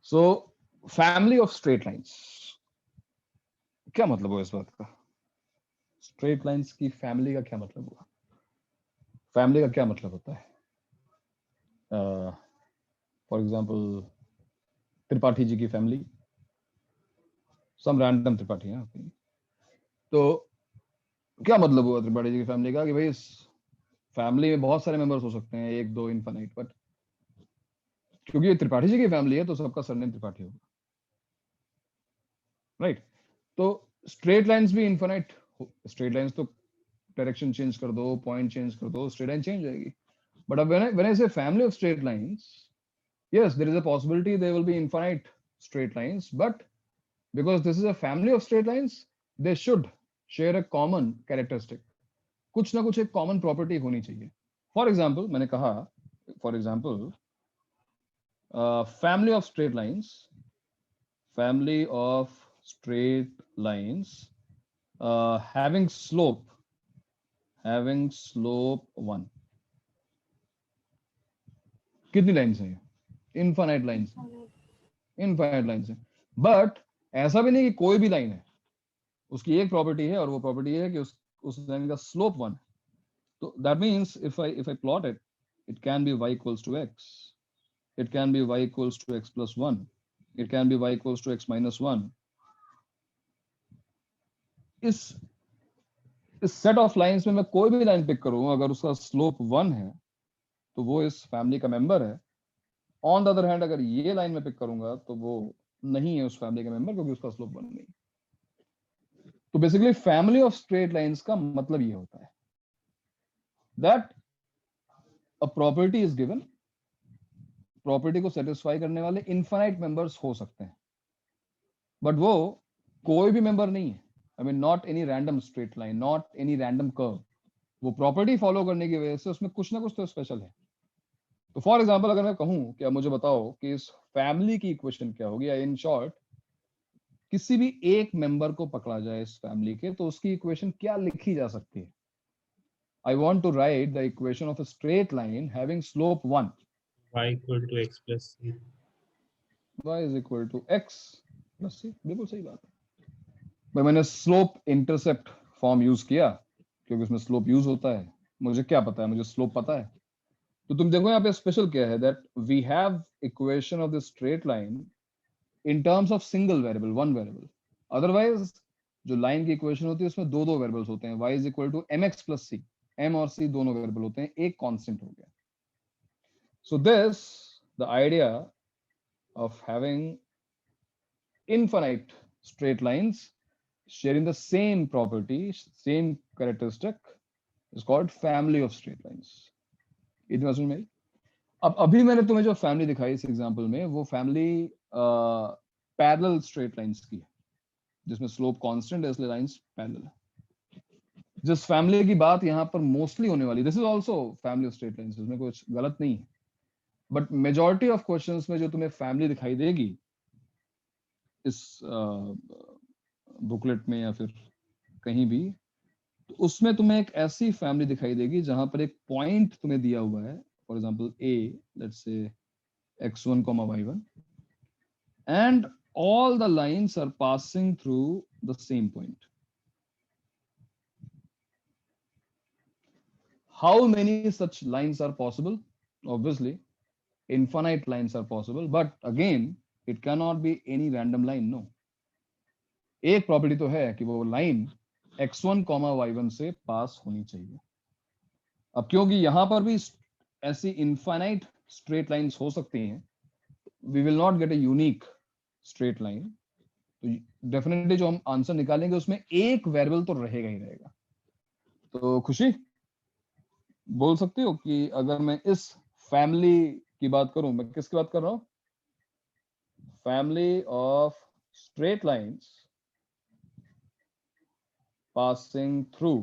So family of straight lines, क्या मतलब हुआ इस बात का? स्ट्रेट लाइंस की फैमिली का क्या मतलब हुआ? फैमिली का क्या मतलब होता है? फॉर एग्जाम्पल त्रिपाठी जी की फैमिली, सम रैंडम त्रिपाठी है आपकी, तो क्या मतलब हुआ त्रिपाठी जी की फैमिली का कि भाई इस फैमिली में बहुत सारे मेंबर्स हो सकते हैं, एक दो इनफाइनाइट, बट क्योंकि ये त्रिपाठी जी की फैमिली है तो सबका सरनेम त्रिपाठी होगा, राइट? तो स्ट्रेट लाइंस भी इनफाइनाइट, स्ट्रेट लाइंस तो डायरेक्शन चेंज कर दो, पॉइंट चेंज कर दो, स्ट्रेट लाइन चेंज हो जाएगी। बट अब when I say family of straight lines, yes, there is a possibility there will be infinite straight lines, but because this is a family of straight lines, they should share a common characteristic. कुछ ना कुछ एक common property होनी चाहिए। For example मैंने कहा, for example family of straight lines, family of straight lines having slope 1, कितनी lines हैं? इनफाइनाइट लाइन्स हैं, इनफाइनाइट लाइन्स हैं। बट ऐसा भी नहीं कि कोई भी लाइन है, उसकी एक प्रॉपर्टी है और वो प्रॉपर्टी है कि उस लाइन का स्लोप 1 है। तो that means if I plot it, it can be y equals to x, it can be y equals to x plus 1, it can be y equals to x minus 1. इस set of lines में मैं कोई भी line pick करूं, अगर उसका slope 1 है तो वो इस फैमिली का मेंबर है। ऑन द अदर हैंड अगर ये लाइन में पिक करूंगा तो वो नहीं है उस फैमिली का मेंबर, क्योंकि उसका स्लोप 1 नहीं। तो basically family of straight lines का मतलब ये होता है that a property is given, property को सेटिस्फाई करने वाले इनफाइनाइट मेंबर्स हो सकते हैं, बट वो कोई भी मेंबर नहीं है। I mean not any random straight line, not any random curve. वो प्रॉपर्टी फॉलो करने की वजह से उसमें कुछ ना कुछ तो स्पेशल है। तो फॉर एग्जाम्पल अगर मैं कहूं कि आप मुझे बताओ कि इस फैमिली की इक्वेशन क्या होगी, या इन शॉर्ट किसी भी एक मेंबर को पकड़ा जाए इस फैमिली के, तो उसकी इक्वेशन क्या लिखी जा सकती है? I want to write the equation of a straight line having slope 1। y equal to x plus c. y is equal to x plus c, बिल्कुल सही बात है भाई। मैंने स्लोप इंटरसेप्ट फॉर्म यूज किया क्योंकि उसमें स्लोप यूज होता है। मुझे क्या पता है? मुझे स्लोप पता है। तो तुम देखो यहाँ पे स्पेशल क्या है, that we have equation of the straight line in terms of single variable, one variable. Otherwise जो लाइन की इक्वेशन होती है उसमें दो दो वेरिएबल्स होते हैं, y is equal to mx plus c, m और c दोनों वेरिएबल होते हैं, एक कांस्टेंट हो गया। So this the idea of having infinite straight lines sharing the same property, same characteristic is called family of straight lines. इतनी बात समझ में आई? अब अभी मैंने तुम्हें जो फैमिली दिखाई इस एग्जांपल में, वो फैमिली पैरेलल स्ट्रेट लाइंस की है, जिसमें स्लोप कांस्टेंट है, इसलिए लाइंस पैरेलल है। जिस फैमिली की बात यहाँ पर मोस्टली होने वाली, this is also family of straight lines, इसमें कुछ गलत नहीं है, बट मेजॉरिटी ऑफ क्वेश्चंस में जो तुम्हें फैमिली दिखाई देगी इस बुकलेट में या फिर कहीं भी, तो उसमें तुम्हें एक ऐसी फैमिली दिखाई देगी जहां पर एक पॉइंट तुम्हें दिया हुआ है, for example a, let's say x1, y1, and all the lines are passing through the same point. How many such lines are possible? Obviously infinite lines are possible, but again it cannot be any random line, no. एक property तो है कि वो line x1, y1 से पास होनी चाहिए। अब क्योंकि यहां पर भी ऐसी इनफाइनाइट स्ट्रेट लाइंस हो सकती हैं, we will not get a unique straight line. तो डेफिनेटली जो हम आंसर निकालेंगे उसमें एक वेरिएबल तो रहेगा ही रहेगा। तो खुशी बोल सकती हो कि अगर मैं इस फैमिली की बात करूं, मैं किसकी बात कर रहा हूं? Family of straight lines passing through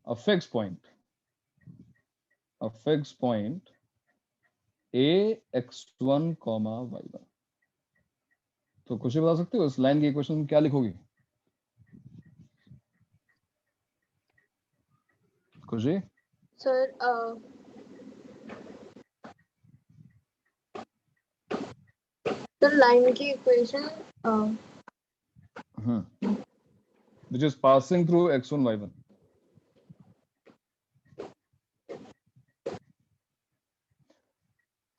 a fixed point, a x1, y1। तो खुशी बता सकते हो इस लाइन की इक्वेशन में क्या लिखोगी? खुशी सर तो लाइन की equation which is passing through x1 y1.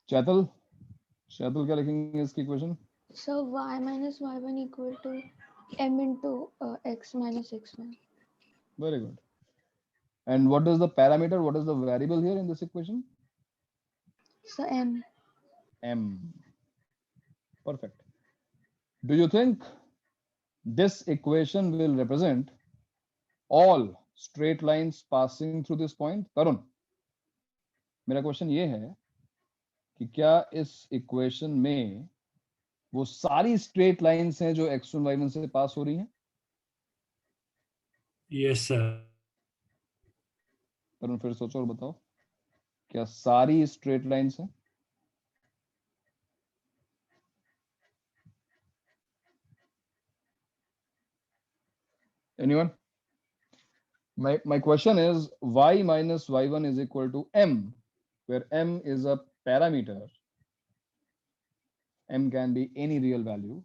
चैतल क्या लिखेंगे इसकी equation? So y minus y1 equal to m into x minus x1. Very good. And what is the parameter? What is the variable here in this equation? So m. Perfect. Do you think this equation will represent all straight lines passing through this point? Tarun, मेरा question ये है कि क्या इस equation में वो सारी straight lines हैं जो x1 y1 से पास हो रही हैं? Yes, sir. तरुण फिर सोचो और बताओ, क्या सारी स्ट्रेट लाइंस हैं? Anyone? My question is y minus y1 is equal to m, where m is a parameter. M can be any real value.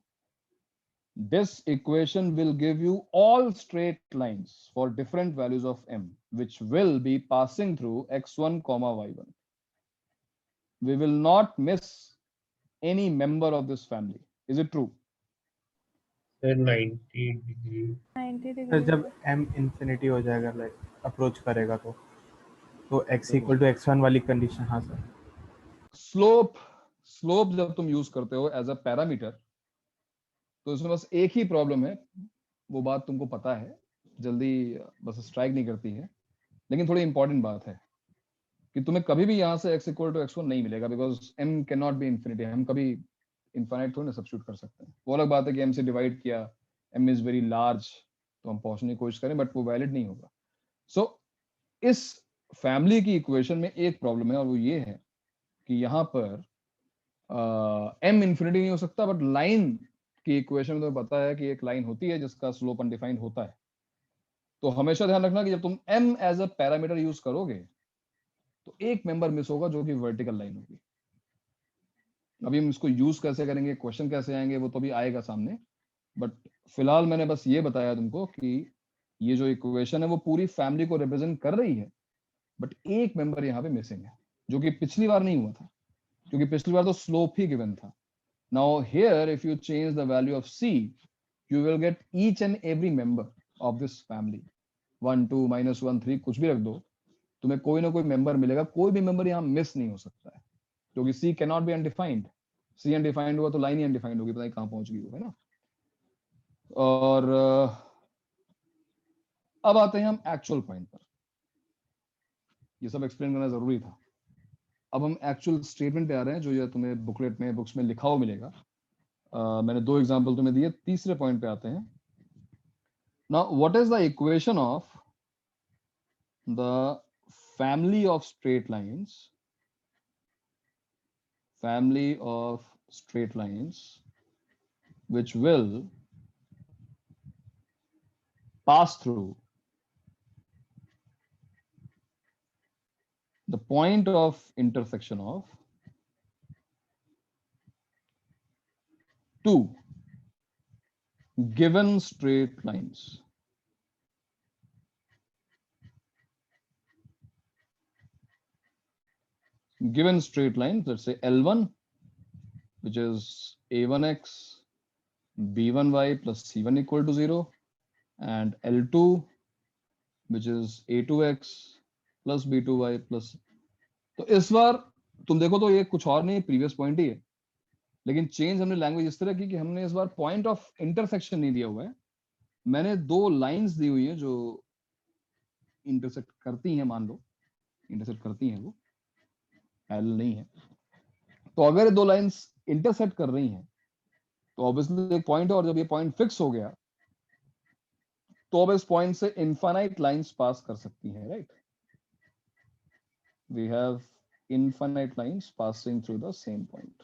This equation will give you all straight lines for different values of m, which will be passing through x1 comma y1. We will not miss any member of this family. Is it true? Sir, 90 degree. 90 sir degree जब m infinity हो जाएगा like approach करेगा तो x equal to x1 वाली condition, हाँ sir. Slope जब तुम use करते हो एज अ पैरामीटर, तो इसमें बस एक ही प्रॉब्लम है, वो बात तुमको पता है, जल्दी बस स्ट्राइक नहीं करती है, लेकिन थोड़ी इंपॉर्टेंट बात है कि तुम्हें कभी भी यहाँ से x इक्वल टू x1 नहीं मिलेगा, because m can not be infinity. हम कभी इनफाइनाइट थोड़ी ना सब्स्टिट्यूट कर सकते हैं. वो अलग बात है कि m से डिवाइड किया, m इज वेरी लार्ज, तो हम पहुंचने की कोशिश करें, बट वो वैलिड नहीं होगा. सो इस फैमिली की इक्वेशन में एक प्रॉब्लम है, और वो ये है कि यहाँ पर m इंफिनिटी नहीं हो सकता, बट लाइन की इक्वेशन में तुम्हें पता है कि एक लाइन होती है जिसका स्लोप अनडिफाइंड होता है. तो हमेशा ध्यान रखना कि जब तुम m as a parameter use करोगे तो एक मेंबर मिस होगा जो कि वर्टिकल लाइन होगी. अभी हम इसको यूज कैसे करेंगे, क्वेश्चन कैसे आएंगे, वो तो भी आएगा सामने, बट फिलहाल मैंने बस ये बताया तुमको कि ये जो इक्वेशन है वो पूरी फैमिली को रिप्रेजेंट कर रही है, बट एक मेंबर यहाँ पे मिसिंग है, जो कि पिछली बार नहीं हुआ था, क्योंकि पिछली बार तो स्लोप ही गिवन था. Now here if you change the value of c, you will get each and every member of this family. 1 2 -1 3 कुछ भी रख दो, तुम्हें कोई ना कोई मेंबर मिलेगा. कोई भी मेंबर यहाँ मिस नहीं हो सकता है, क्योंकि c can not be undefined. c undefined हुआ तो लाइन ही अनडिफाइंड होगी, पता नहीं कहाँ पहुंच गई वो, है ना. और अब आते हैं हम एक्चुअल पॉइंट पर. ये सब एक्सप्लेन करना जरूरी था. अब हम एक्चुअल स्टेटमेंट पे आ रहे हैं, जो ये तुम्हें बुकलेट में, बुक्स में लिखा हुआ मिलेगा. मैंने 2 एग्जांपल तुम्हें दिए. तीसरे पॉइंट पे आते हैं. Now what is the equation of the family of straight lines, which will pass through the point of intersection of two given straight lines. Given straight lines, let's say L1, which is a1x b1y plus c1 equal to 0, and L2, which is a2x plus b2y plus. तो इस बार तुम देखो तो ये कुछ और नहीं, previous point ही है, लेकिन चेंज हमने लैंग्वेज इस तरह की कि हमने इस बार पॉइंट ऑफ इंटरसेक्शन नहीं दिया हुआ है. मैंने 2 लाइंस दी हुई है जो इंटरसेक्ट करती हैं, मान लो इंटरसेक्ट करती हैं, वो पैरेलल नहीं है. तो अगर 2 लाइंस इंटरसेक्ट कर रही हैं तो ऑब्वियसली एक पॉइंट है, और जब ये पॉइंट फिक्स हो गया तो अब इस पॉइंट से इनफाइनाइट लाइंस पास कर सकती हैं, right. We have infinite lines passing through the same point.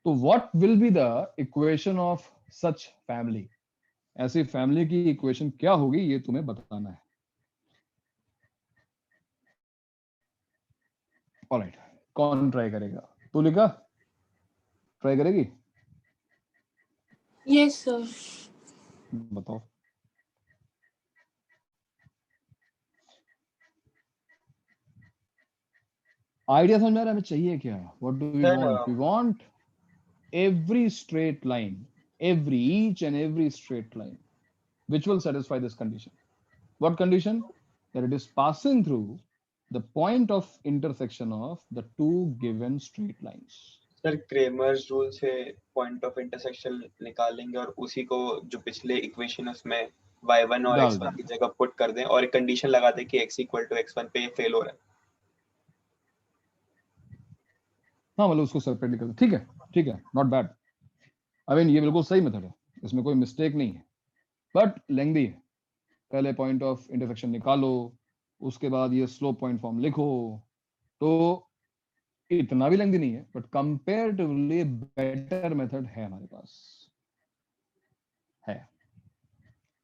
तो what will be the equation of such family? ऐसी फैमिली की इक्वेशन क्या होगी, ये तुम्हें बताना है. ऑलराइट, कौन ट्राई करेगा? तुलिका ट्राई करेगी? Yes, sir. बताओ। आइडिया समझ में आ रहा है? हमें चाहिए क्या? What do we Sir, want? We want every straight line, each and every straight line which will satisfy this condition. What condition? That it is passing through the point of intersection of the two given straight lines. Sir Cramer's rule से point of intersection निकालेंगे और उसी को जो पिछले equation उसमें y1 और डाल x1 देंगे। की जगह पुट कर दें और एक कंडीशन लगा दें कि x इक्वल टू x1 पे ये फेल हो रहा है। हाँ, मतलब उसको सेपरेटली कर दो। ठीक है, ठीक है, नॉट बैड। आई मीन ये बिल्कुल सही मेथड है, इसमें कोई मिस्टेक नहीं है, बट लेंथी है। पहले पॉइंट ऑफ इंटरसेक्शन निकालो, उसके बाद ये स्लोप पॉइंट फॉर्म लिखो, तो इतना भी लेंथी नहीं है, बट कंपेरेटिवली बेटर मेथड है हमारे पास है।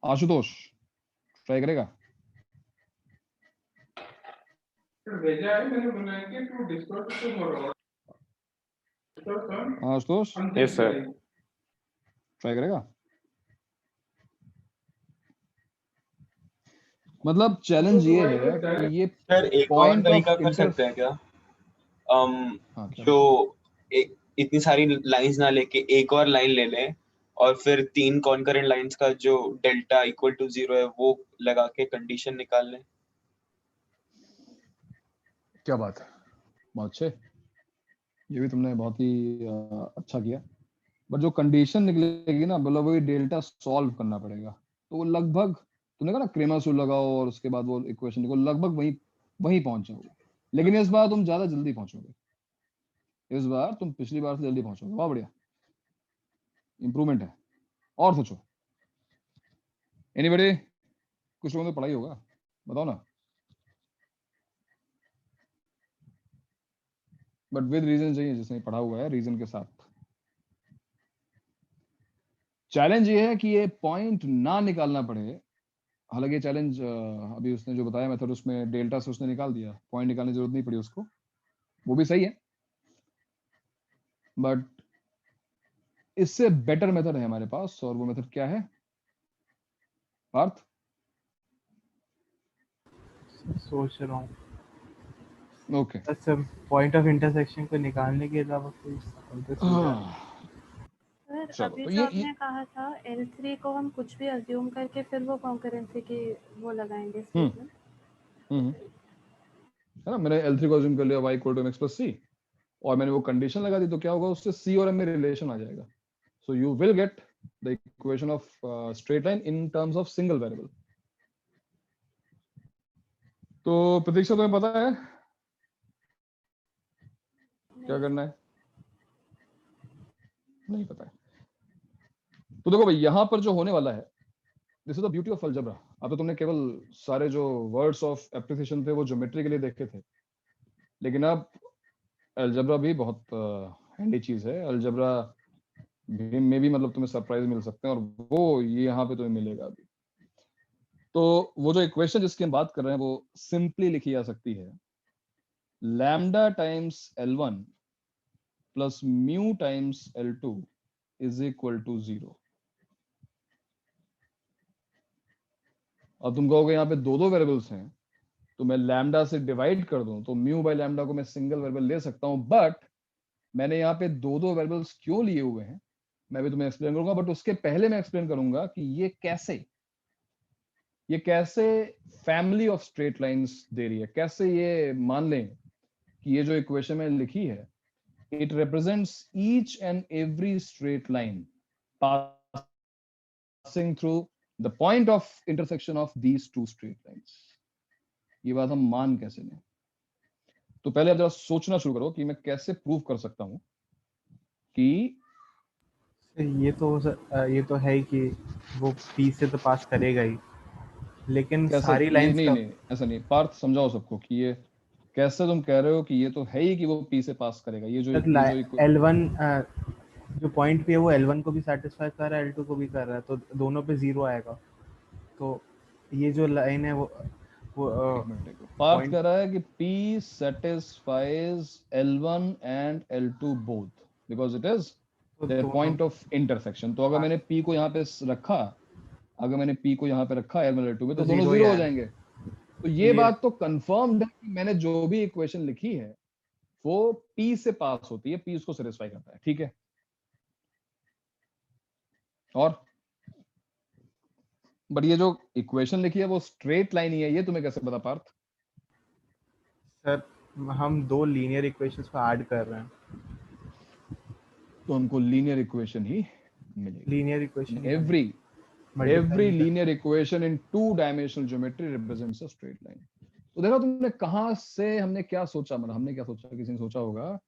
आशुतोष ट्राई करेगा? Ashutosh yes sir. ट्राई करेगा? मतलब चैलेंज ये है कि ये सर एक और पॉइंट ऑफ तरीका कर सकते हैं क्या? हाँ, क्या? जो इतनी सारी लाइंस ना लेके एक और लाइन ले लें और फिर 3 कॉन्करेंट लाइंस का जो डेल्टा इक्वल टू 0 है वो लगा के कंडीशन निकाल लें। क्या बात है, बहुत अच्छे। ये भी तुमने बहुत ही अच्छा किया, बट जो कंडीशन निकलेगी ना, मतलब वही डेल्टा सॉल्व करना पड़ेगा, तो वो लगभग तुमने कहा ना क्रेमर्स रूल लगाओ और उसके बाद वो इक्वेशन को लगभग वहीं पहुंच जाओगे। लेकिन इस बार तुम ज्यादा जल्दी पहुंचोगे, इस बार तुम पिछली बार से जल्दी पहुंचोगे। बहुत बढ़िया, इंप्रूवमेंट है। और सोचो, एनीबॉडी? कुछ लोगों ने पढ़ाई होगा, बताओ ना। बट विद रीजन चाहिए, जिसने पढ़ा हुआ है रीजन के साथ। चैलेंज ये है कि ये पॉइंट ना निकालना पड़े। हालांकि चैलेंज अभी उसने जो बताया मेथड, उसमें डेल्टा से उसने निकाल दिया, पॉइंट निकालने की जरूरत नहीं पड़ी उसको, वो भी सही है, बट इससे बेटर मेथड है हमारे पास। और वो मेथड क्या है पार्थ? सोच रहा हूँ। ओके, अच्छा, पॉइंट ऑफ इंटरसेक्शन को निकालने के अलावा कोई other सुविधा नहीं? सर चलो अभी तो जो ये आपने कहा था L3 को हम कुछ भी अज्यूम करके फिर वो कॉन्करेंसी की वो लगाएंगे स्टेटमेंट, है ना, मैंने L3 को अज्यूम कर लिया y equal to mx plus c, और मैंने वो कंडीशन लगा दी, तो क्या होगा, उससे c और m में रिलेशन आ जाएगा। So you will get the equation of straight line in terms of single variable. तो प्रतीक्षा, तुम्हें पता है क्या करना है? नहीं पता है? तो देखो भाई, यहां पर जो होने वाला है, this is the beauty of algebra. अब तो तुमने केवल सारे जो वर्ड्स ऑफ एप्रिसिएशन थे वो ज्योमेट्री के लिए देखे थे, लेकिन अब अलजेब्रा भी बहुत हैंडी चीज है। अलजेब्रा में भी मतलब तुम्हें सरप्राइज मिल सकते हैं, और वो ये यहाँ पे तुम्हें मिलेगा अभी। तो वो जो इक्वेशन जिसकी हम बात कर रहे हैं, वो सिंपली लिखी जा सकती है lambda times L1 plus mu times L2 is equal to 0। अब तुम कहोगे यहाँ पे दो वेरिएबल्स हैं, तो मैं लैम्डा से डिवाइड कर दूं तो म्यू बाय लैम्डा को मैं सिंगल वेरिएबल ले सकता हूं, बट मैंने यहाँ पे दो वेरिएबल्स क्यों लिए हुए हैं मैं भी तुम्हें एक्सप्लेन करूंगा। बट उसके पहले मैं एक्सप्लेन करूंगा कि ये कैसे फैमिली ऑफ स्ट्रेट लाइंस दे रही है, कैसे ये मान लें कि ये जो इक्वेशन में लिखी है, it represents each and every straight line passing through the point of intersection of these two straight lines. ये बात हम मान कैसे लें? तो पहले आप जरा सोचना शुरू करो कि मैं कैसे प्रूव कर सकता हूं कि ये तो है ही कि वो P से तो पास करेगा ही, लेकिन कैसे सारी ये लाइंस नहीं का नहीं ऐसा नहीं। पार्थ समझाओ सबको कि ये कैसे तुम कह रहे हो कि ये तो है ही कि वो पी से पास करेगा। ये जो L1 जो पॉइंट पे है वो L1 को भी सेटिस्फाई कर रहा है, L2 को भी कर रहा है, तो दोनों पे 0 आएगा। तो ये जो लाइन है वो पार्थ point- कह रहा है कि P satisfies L1 and L2 both because it is तो द पॉइंट ऑफ इंटरसेक्शन। तो अगर मैंने P को यहाँ पे रखा, अगर मैंने P को यहाँ पे रखा L1 L2 में, तो दोनों zero ही जीरो हो आया। जाएंगे। तो ये बात तो कंफर्म्ड है कि मैंने जो भी इक्वेशन लिखी है वो P से पास होती है, P उसको सेटिस्फाई करता है, ठीक है। और बट ये जो इक्वेशन लिखी है वो स्ट्रेट लाइन ही है, ये तुम्हें कैसे पता पार्थ? सर हम दो लीनियर इक्वेशंस को ऐड कर रहे हैं, तो हमको लीनियर इक्वेशन ही मिलेगी। Linear equation every linear equation in two dimensional geometry represents a straight line। तो देखो तुमने कहां से, हमने क्या सोचा, मतलब हमने क्या सोचा, किसी ने सोचा होगा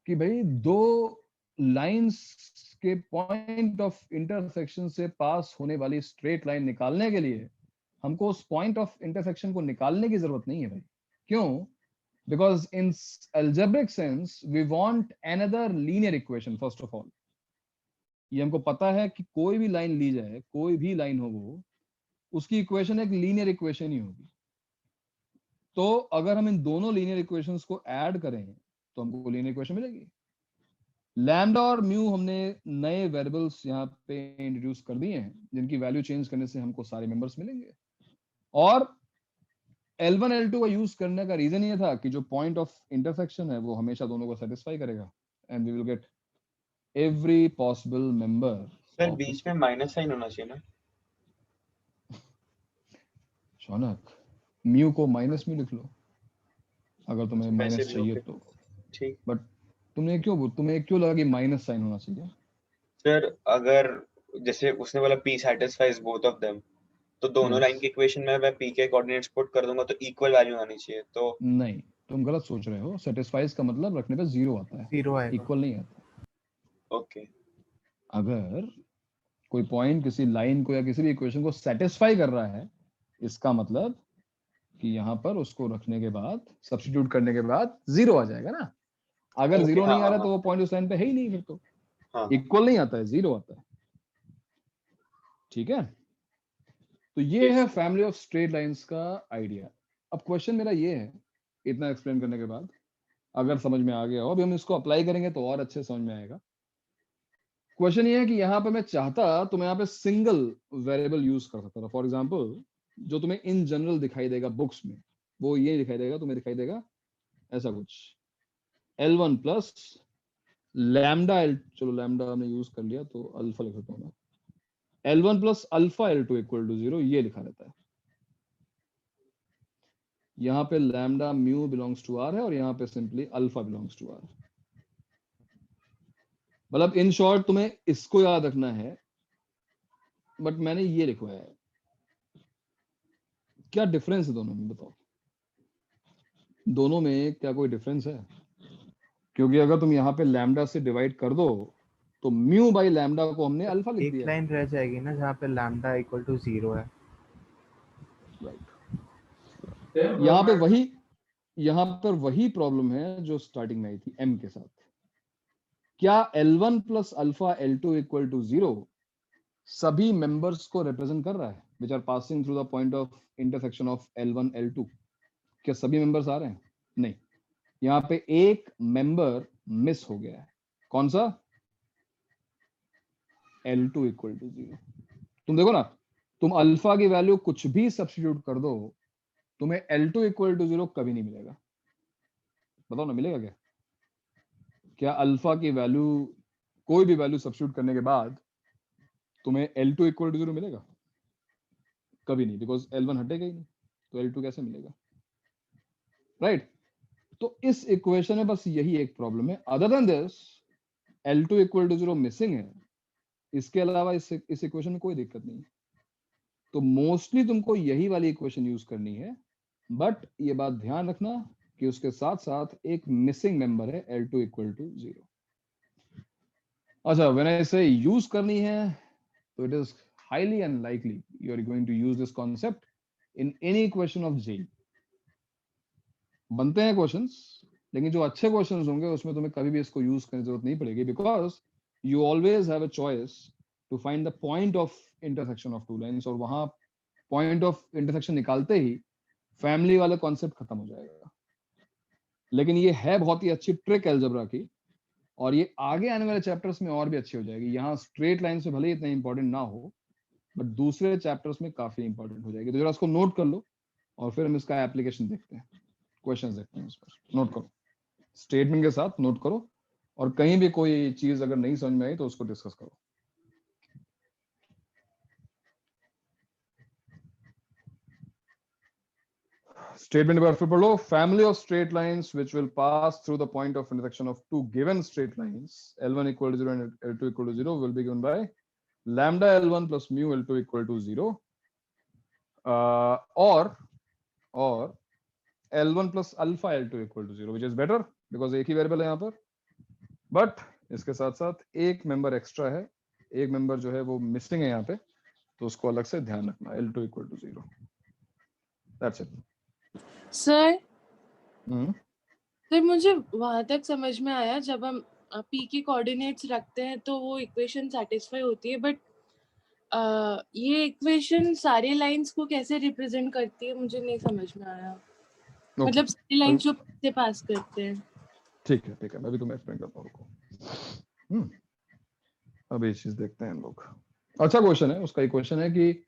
कि भाई दो लाइंस के पॉइंट ऑफ इंटरसेक्शन से पास होने वाली स्ट्रेट लाइन निकालने के लिए हमको उस पॉइंट ऑफ इंटरसेक्शन को निकालने की जरूरत नहीं है भाई। क्यों? Because in algebraic sense we want another linear equation first of all. ये हमको पता है कि कोई भी लाइन ली जाए, कोई भी लाइन हो वो, उसकी इक्वेशन एक लीनियर इक्वेशन ही होगी। तो अगर हम इन दोनों लीनियर इक्वेशंस को ऐड करें तो हमको लीनियर इक्वेशन मिलेगी। लैम्डा और म्यू हमने नए वेरिएबल्स यहाँ पे इंट्रोड्यूस कर दिए हैं, जिनकी वैल्यू चेंज करने से हमको सारे मेंबर्स मिलेंगे। और L1 L2 का यूज करने का रीजन ये था कि जो पॉइंट ऑफ इंटरसेक्शन है वो हमेशा दोनों को सेटिस्फाई करेगा, and we will get every possible member. Sir बीच में माइनस साइन होना चाहिए ना? शौनक, म्यू को माइनस म्यू लिख लो अगर तुम्हें वैसे माइनस भी चाहिए ओके, तो। ठीक। बट तुम्हें क्यों लगा कि माइनस साइन होना चाहिए? सर अगर जैसे उसने बोला P satisfies both of them, तो दोनों Yes. लाइन की इक्वेशन में मैं P के कोऑर्डिनेट्स पुट कर दूंगा तो इक्वल वैल्यू आनी चाहिए। तो नहीं, तुम गलत सोच रहे हो। सेटिस्फाइज का मतलब रखने पे जीरो आता है, जीरो आएगा। इक्वल नहीं आता। ओके, अगर कोई पॉइंट किसी लाइन को या किसी भी इक्वेशन को सेटिस्फाई कर रहा है, इसका मतलब कि यहाँ पर उसको रखने के बाद, सब्स्टिट्यूट करने के बाद जीरो आ जाएगा ना। अगर Okay, जीरो नहीं हाँ, आ रहा हाँ, तो वो पॉइंट उस लाइन पे है ही नहीं, फिर तो हाँ, इक्वल नहीं आता है, जीरो आता है। ठीक है, तो ये है फैमिली ऑफ स्ट्रेट लाइंस का आइडिया। अब क्वेश्चन मेरा ये है, इतना एक्सप्लेन करने के बाद अगर समझ में आ गया हो, अभी हम इसको अप्लाई करेंगे तो और अच्छे समझ में आएगा। क्वेश्चन ये है कि यहाँ पे मैं चाहता तो मैं यहाँ पे सिंगल वेरिएबल यूज कर सकता था। फॉर एग्जांपल जो तुम्हें इन जनरल दिखाई देगा बुक्स में, वो ये दिखाई देगा, तुम्हें दिखाई देगा ऐसा कुछ, L1 प्लस लैम्डा L, चलो लैम्डा हमने यूज कर लिया तो अल्फा लिख देता हूँ मैं, L1 plus alpha L2 equal to 0, ये लिखा रहता है। यहाँ पे lambda mu belongs to R है और यहाँ पे simply alpha belongs to R. मतलब इन शॉर्ट तुम्हें इसको याद रखना है, बट मैंने ये लिखवाया है। क्या डिफरेंस है दोनों में, बताओ? दोनों में क्या कोई डिफरेंस है? क्योंकि अगर तुम यहाँ पे लैम्डा से डिवाइड कर दो तो म्यू बाई लैम्डा को हमने अल्फा लिख एक दिया। लाइन रह जाएगी ना जहाँ पे लैम्डा इक्वल टू 0 है। राइट, यहाँ पर वही प्रॉब्लम है जो स्टार्टिंग में आई थी m के साथ। क्या L1 plus alpha L2 equal to 0 सभी मेंबर्स को रिप्रेजेंट कर रहा है which are passing through the point of intersection of L1 L2? क्या सभी मेंबर्स आ रहे हैं? नहीं, यहाँ पे एक मेंबर मिस हो गया है। कौन सा? L2 equal to 0। तुम देखो ना, तुम अल्फा की वैल्यू कुछ भी सब्स्टिट्यूट कर दो, तुम्हें L2 इक्वल टू 0 कभी नहीं मिलेगा। बताओ ना, मिलेगा क्या? क्या अल्फा की वैल्यू, कोई भी वैल्यू सब्स्टिट्यूट करने के बाद तुम्हें L2 इक्वल टू 0 मिलेगा? कभी नहीं, बिकॉज L1 हटेगा ही नहीं, तो L2 कैसे मिलेगा? राइट, तो इस इक्वेशन में बस यही एक प्रॉब्लम है। Other than this L2 equal to 0 missing है, इसके अलावा इस इक्वेशन में कोई दिक्कत नहीं है। तो मोस्टली तुमको यही वाली इक्वेशन यूज करनी है, बट ये बात ध्यान रखना कि उसके साथ साथ एक मिसिंग मेंबर है L2 इक्वल टू 0। अच्छा, व्हेन आई से यूज करनी है, तो it is highly unlikely you are going to use this concept in any question of JEE. बनते हैं क्वेश्चंस, लेकिन जो अच्छे क्वेश्चंस होंगे उसमें तुम्हें कभी भी इसको यूज करने की जरूरत नहीं पड़ेगी, because you always have a choice to find the point of intersection of two lines, और वहां पॉइंट ऑफ इंटरसेक्शन निकालते ही फैमिली वाला कॉन्सेप्ट खत्म हो जाएगा। लेकिन ये है बहुत ही अच्छी ट्रिक अलजेब्रा की और ये आगे आने वाले चैप्टर्स में और भी अच्छी हो जाएगी। यहाँ स्ट्रेट लाइन से भले ही इतना इंपॉर्टेंट ना हो, बट दूसरे चैप्टर्स में काफी इंपॉर्टेंट हो जाएगी। तो जरा इसको नोट कर लो और फिर हम इसका एप्लीकेशन देखते हैं, क्वेश्चन देखते हैं। इस पर नोट करो, स्टेटमेंट के साथ नोट करो, और कहीं भी कोई चीज अगर नहीं समझ में आई तो उसको डिस्कस करो। स्टेटमेंट एक बार फिर पढ़ लो। Family of straight lines which will pass through the point of intersection of two given straight lines L1 equal to 0 and L2 equal to 0 will be given by lambda L1 plus mu L2 equal to 0 or L1 plus alpha L2 equal to 0, which is better because एक ही variable है यहाँ पर। But इसके साथ साथ एक member extra है, एक मेंबर जो है वो मिसिंग है यहाँ पे, तो उसको अलग से ध्यान रखना। L2 equal to 0, that's it। Sir sir मुझे वहां तक समझ में आया जब हम पी के कोऑर्डिनेट्स रखते हैं तो वो इक्वेशन सेटिस्फाई होती है, बट ये इक्वेशन सारे लाइंस को कैसे रिप्रेजेंट करती है मुझे नहीं समझ में आया। मतलब सारी लाइंस जो से पास करते हैं। ठीक है मैं भी तुम्हें एक्सप्लेन करता हूँ। अब ये चीज देखते हैं हम लोग। अच्छा क्वेश्चन है, उसका इक्वेशन है कि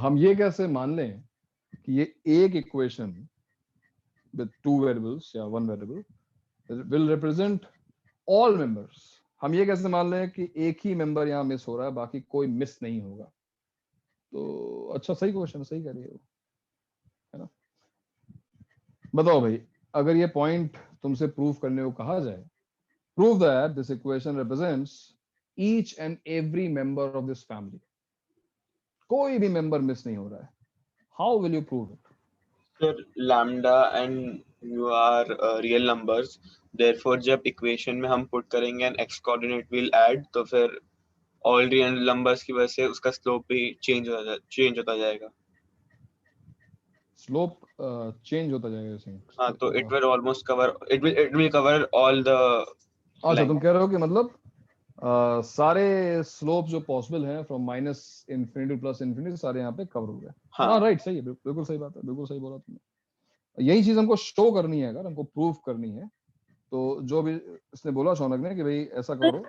हम ये कैसे मान लें कि ये एक इक्वेशन with two variables या one variable will represent all members। हम ये कैसे मान लें कि एक ही मेंबर यहाँ मिस हो रहा है, बाकी कोई मिस नहीं होगा। तो अच्छा सही क्वेश्चन, सही कह रही हो, है ना। बताओ भाई, अगर ये पॉइंट तुमसे प्रूव करने को कहा जाए, prove that this equation represents each and every member of this family, कोई भी मेंबर मिस नहीं हो रहा है, how will you prove it? Sir, lambda and mu are real numbers, therefore जब इक्वेशन में हम पुट करेंगे and x coordinate will add, तो फिर all real numbers की वजह से उसका स्लोप भी चेंज होता जाएगा। स्लोप चेंज होता जाएगा। हाँ, तो it will almost cover, it will cover all the। अच्छा, तुम कह रहे हो कि मतलब सारे स्लोप जो पॉसिबल हैं from minus infinity plus infinity सारे यहाँ पे कवर हो गए। हाँ राइट, सही है, बिल्कुल सही बात है, बिल्कुल सही बोला तुमने। यही चीज हमको शो करनी है, अगर हमको प्रूफ करनी है तो जो भी इसने बोला शौनक ने कि भाई ऐसा करो।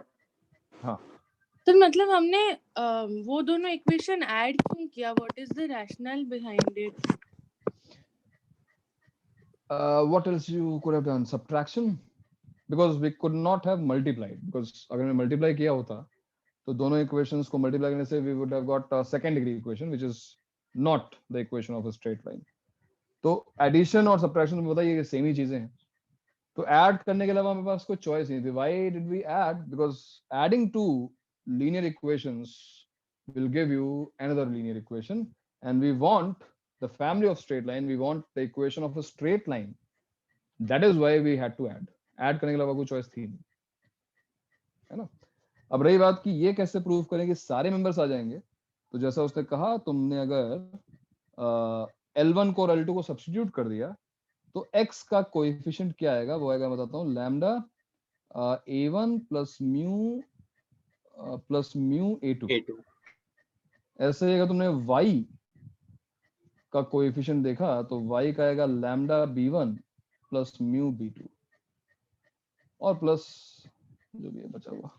हाँ, तो मतलब हमने वो दोनों इक्वेशन ऐड क्यों किया? What is the rational behind it? what else you could have done? Subtraction, because we could not have multiplied, because अगर मैं multiply किया होता तो दोनों equations को multiply करने से we would have got a second degree equation which is not the equation of a straight line। तो addition और subtraction में बताइए ये सेम ही चीजें हैं, तो add करने के अलावा हमारे पास कोई choice नहीं थी। Why did we add? Because adding two linear equations will give you another linear equation, and we want the family of straight line, we want the equation of a straight line, that is why we had to add करने के अलावा कोई choice थी नहीं, है ना। अब रही बात कि ये कैसे प्रूव करें कि सारे मेंबर्स आ जाएंगे, तो जैसा उसने कहा, तुमने अगर L1 को और L2 को सब्स्टिट्यूट कर दिया तो x का कोएफिशिएंट क्या आएगा, वो आएगा, बताता हूँ, lambda A1 plus mu A2। ऐसे अगर तुमने y का कोएफिशिएंट देखा तो y का आएगा lambda B1 plus mu B2 और प्लस जो भी है बचा हुआ।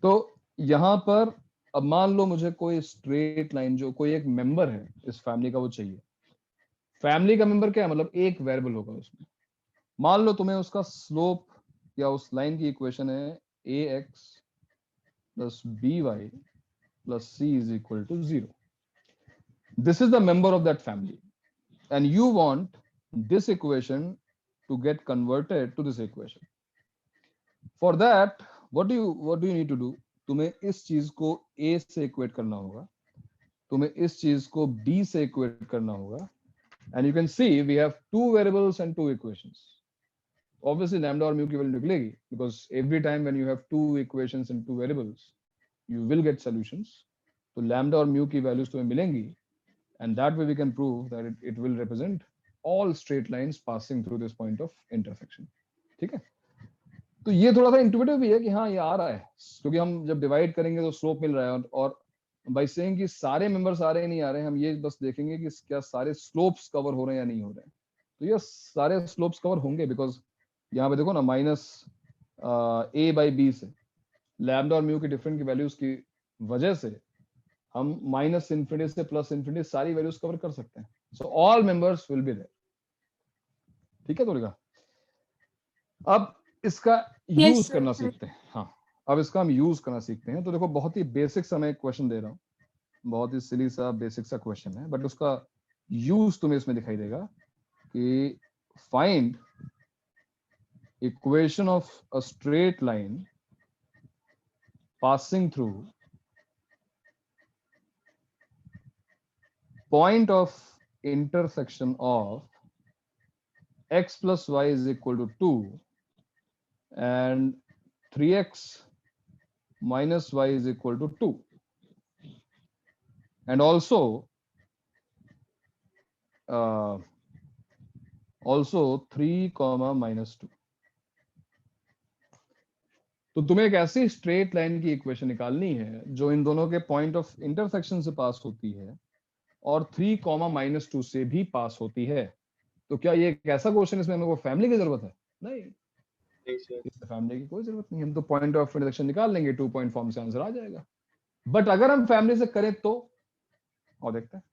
तो यहाँ पर अब मान लो मुझे कोई स्ट्रेट लाइन, जो कोई एक मेंबर है इस फैमिली का, वो चाहिए। फैमिली का मेंबर क्या है, मतलब एक वेरिएबल होगा उसमें। मान लो तुम्हें उसका स्लोप या उस लाइन की इक्वेशन है ax plus by plus c is equal to 0। This is the member of that family and you want this equation to get converted to this equation। For that what do you need to do? तुम्हें इस चीज को a से equate करना होगा, तुम्हें इस चीज को b से इक्वेट करना होगा, and you can see we have two variables and two equations। Obviously lambda और mu की वैल्यू निकलेगी, because every time when you have two equations and two variables you will get solutions। तो lambda और mu की values तुम्हें मिलेंगी, and that way we can prove that it will represent all straight lines passing through this point of intersection। ठीक है, तो ये थोड़ा सा इंट्यूटिव भी है कि हाँ ये आ रहा है, क्योंकि हम जब डिवाइड करेंगे तो स्लोप मिल रहा है, और बाय सेइंग कि सारे मेंबर्स आ रहे हैं नहीं आ रहे हैं, हम ये बस देखेंगे कि क्या सारे स्लोप्स कवर हो रहे हैं या नहीं हो रहे हैं। तो ये सारे स्लोप्स कवर होंगे, बिकॉज यहाँ पे देखो ना, माइनस a बाई बी से लैम्डा और म्यू के डिफरेंट की वैल्यूज की वजह से हम माइनस इन्फिनिटी से प्लस इन्फिनिटी सारी वैल्यूज कवर कर सकते हैं. So all members will be there. ठीक है तोलिका. अब इसका Yes, यूज sir. करना सीखते हैं. हाँ, अब इसका हम यूज करना सीखते हैं. तो देखो बहुत ही बेसिक सा मैं क्वेश्चन दे रहा हूँ, बहुत ही सिली सा बेसिक सा क्वेश्चन है, बट उसका यूज तुम्हें इसमें दिखाई देगा कि find equation of a straight line passing through point of intersection of x plus y is equal to 2 and 3x minus y is equal to 2, and also 3 comma minus 2. तो तुम्हें एक ऐसी स्ट्रेट लाइन की equation निकालनी है जो इन दोनों के पॉइंट ऑफ इंटरसेक्शन से पास होती है और 3 कॉमा माइनस 2 से भी पास होती है. तो क्या ये एक ऐसा क्वेश्चन इसमें हमें को फैमिली की जरूरत है? नहीं, इसमें फैमिली की कोई जरूरत नहीं. हम तो पॉइंट ऑफ इंटरसेक्शन निकाल लेंगे, 2 पॉइंट फॉर्म से आंसर आ जाएगा. बट अगर हम फैमिली से करें तो, और देखते हैं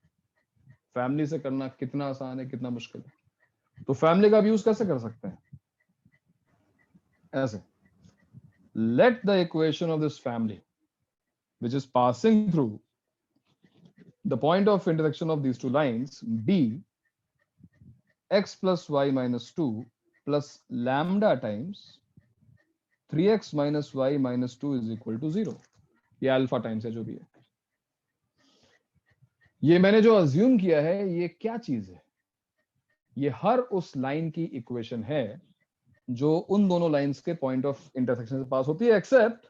फैमिली से करना कितना आसान है कितना मुश्किल है. तो फैमिली का यूज कैसे कर सकते हैं? ऐसे, let the equation of this family which is passing through the point of intersection of these two lines be x plus y minus 2 plus lambda times 3x minus y minus 2 is equal to 0. ये alpha times है जो भी है. ये मैंने जो assume किया है ये क्या चीज है? ये हर उस लाइन की इक्वेशन है जो उन दोनों लाइंस के पॉइंट ऑफ इंटरसेक्शन से पास होती है, एक्सेप्ट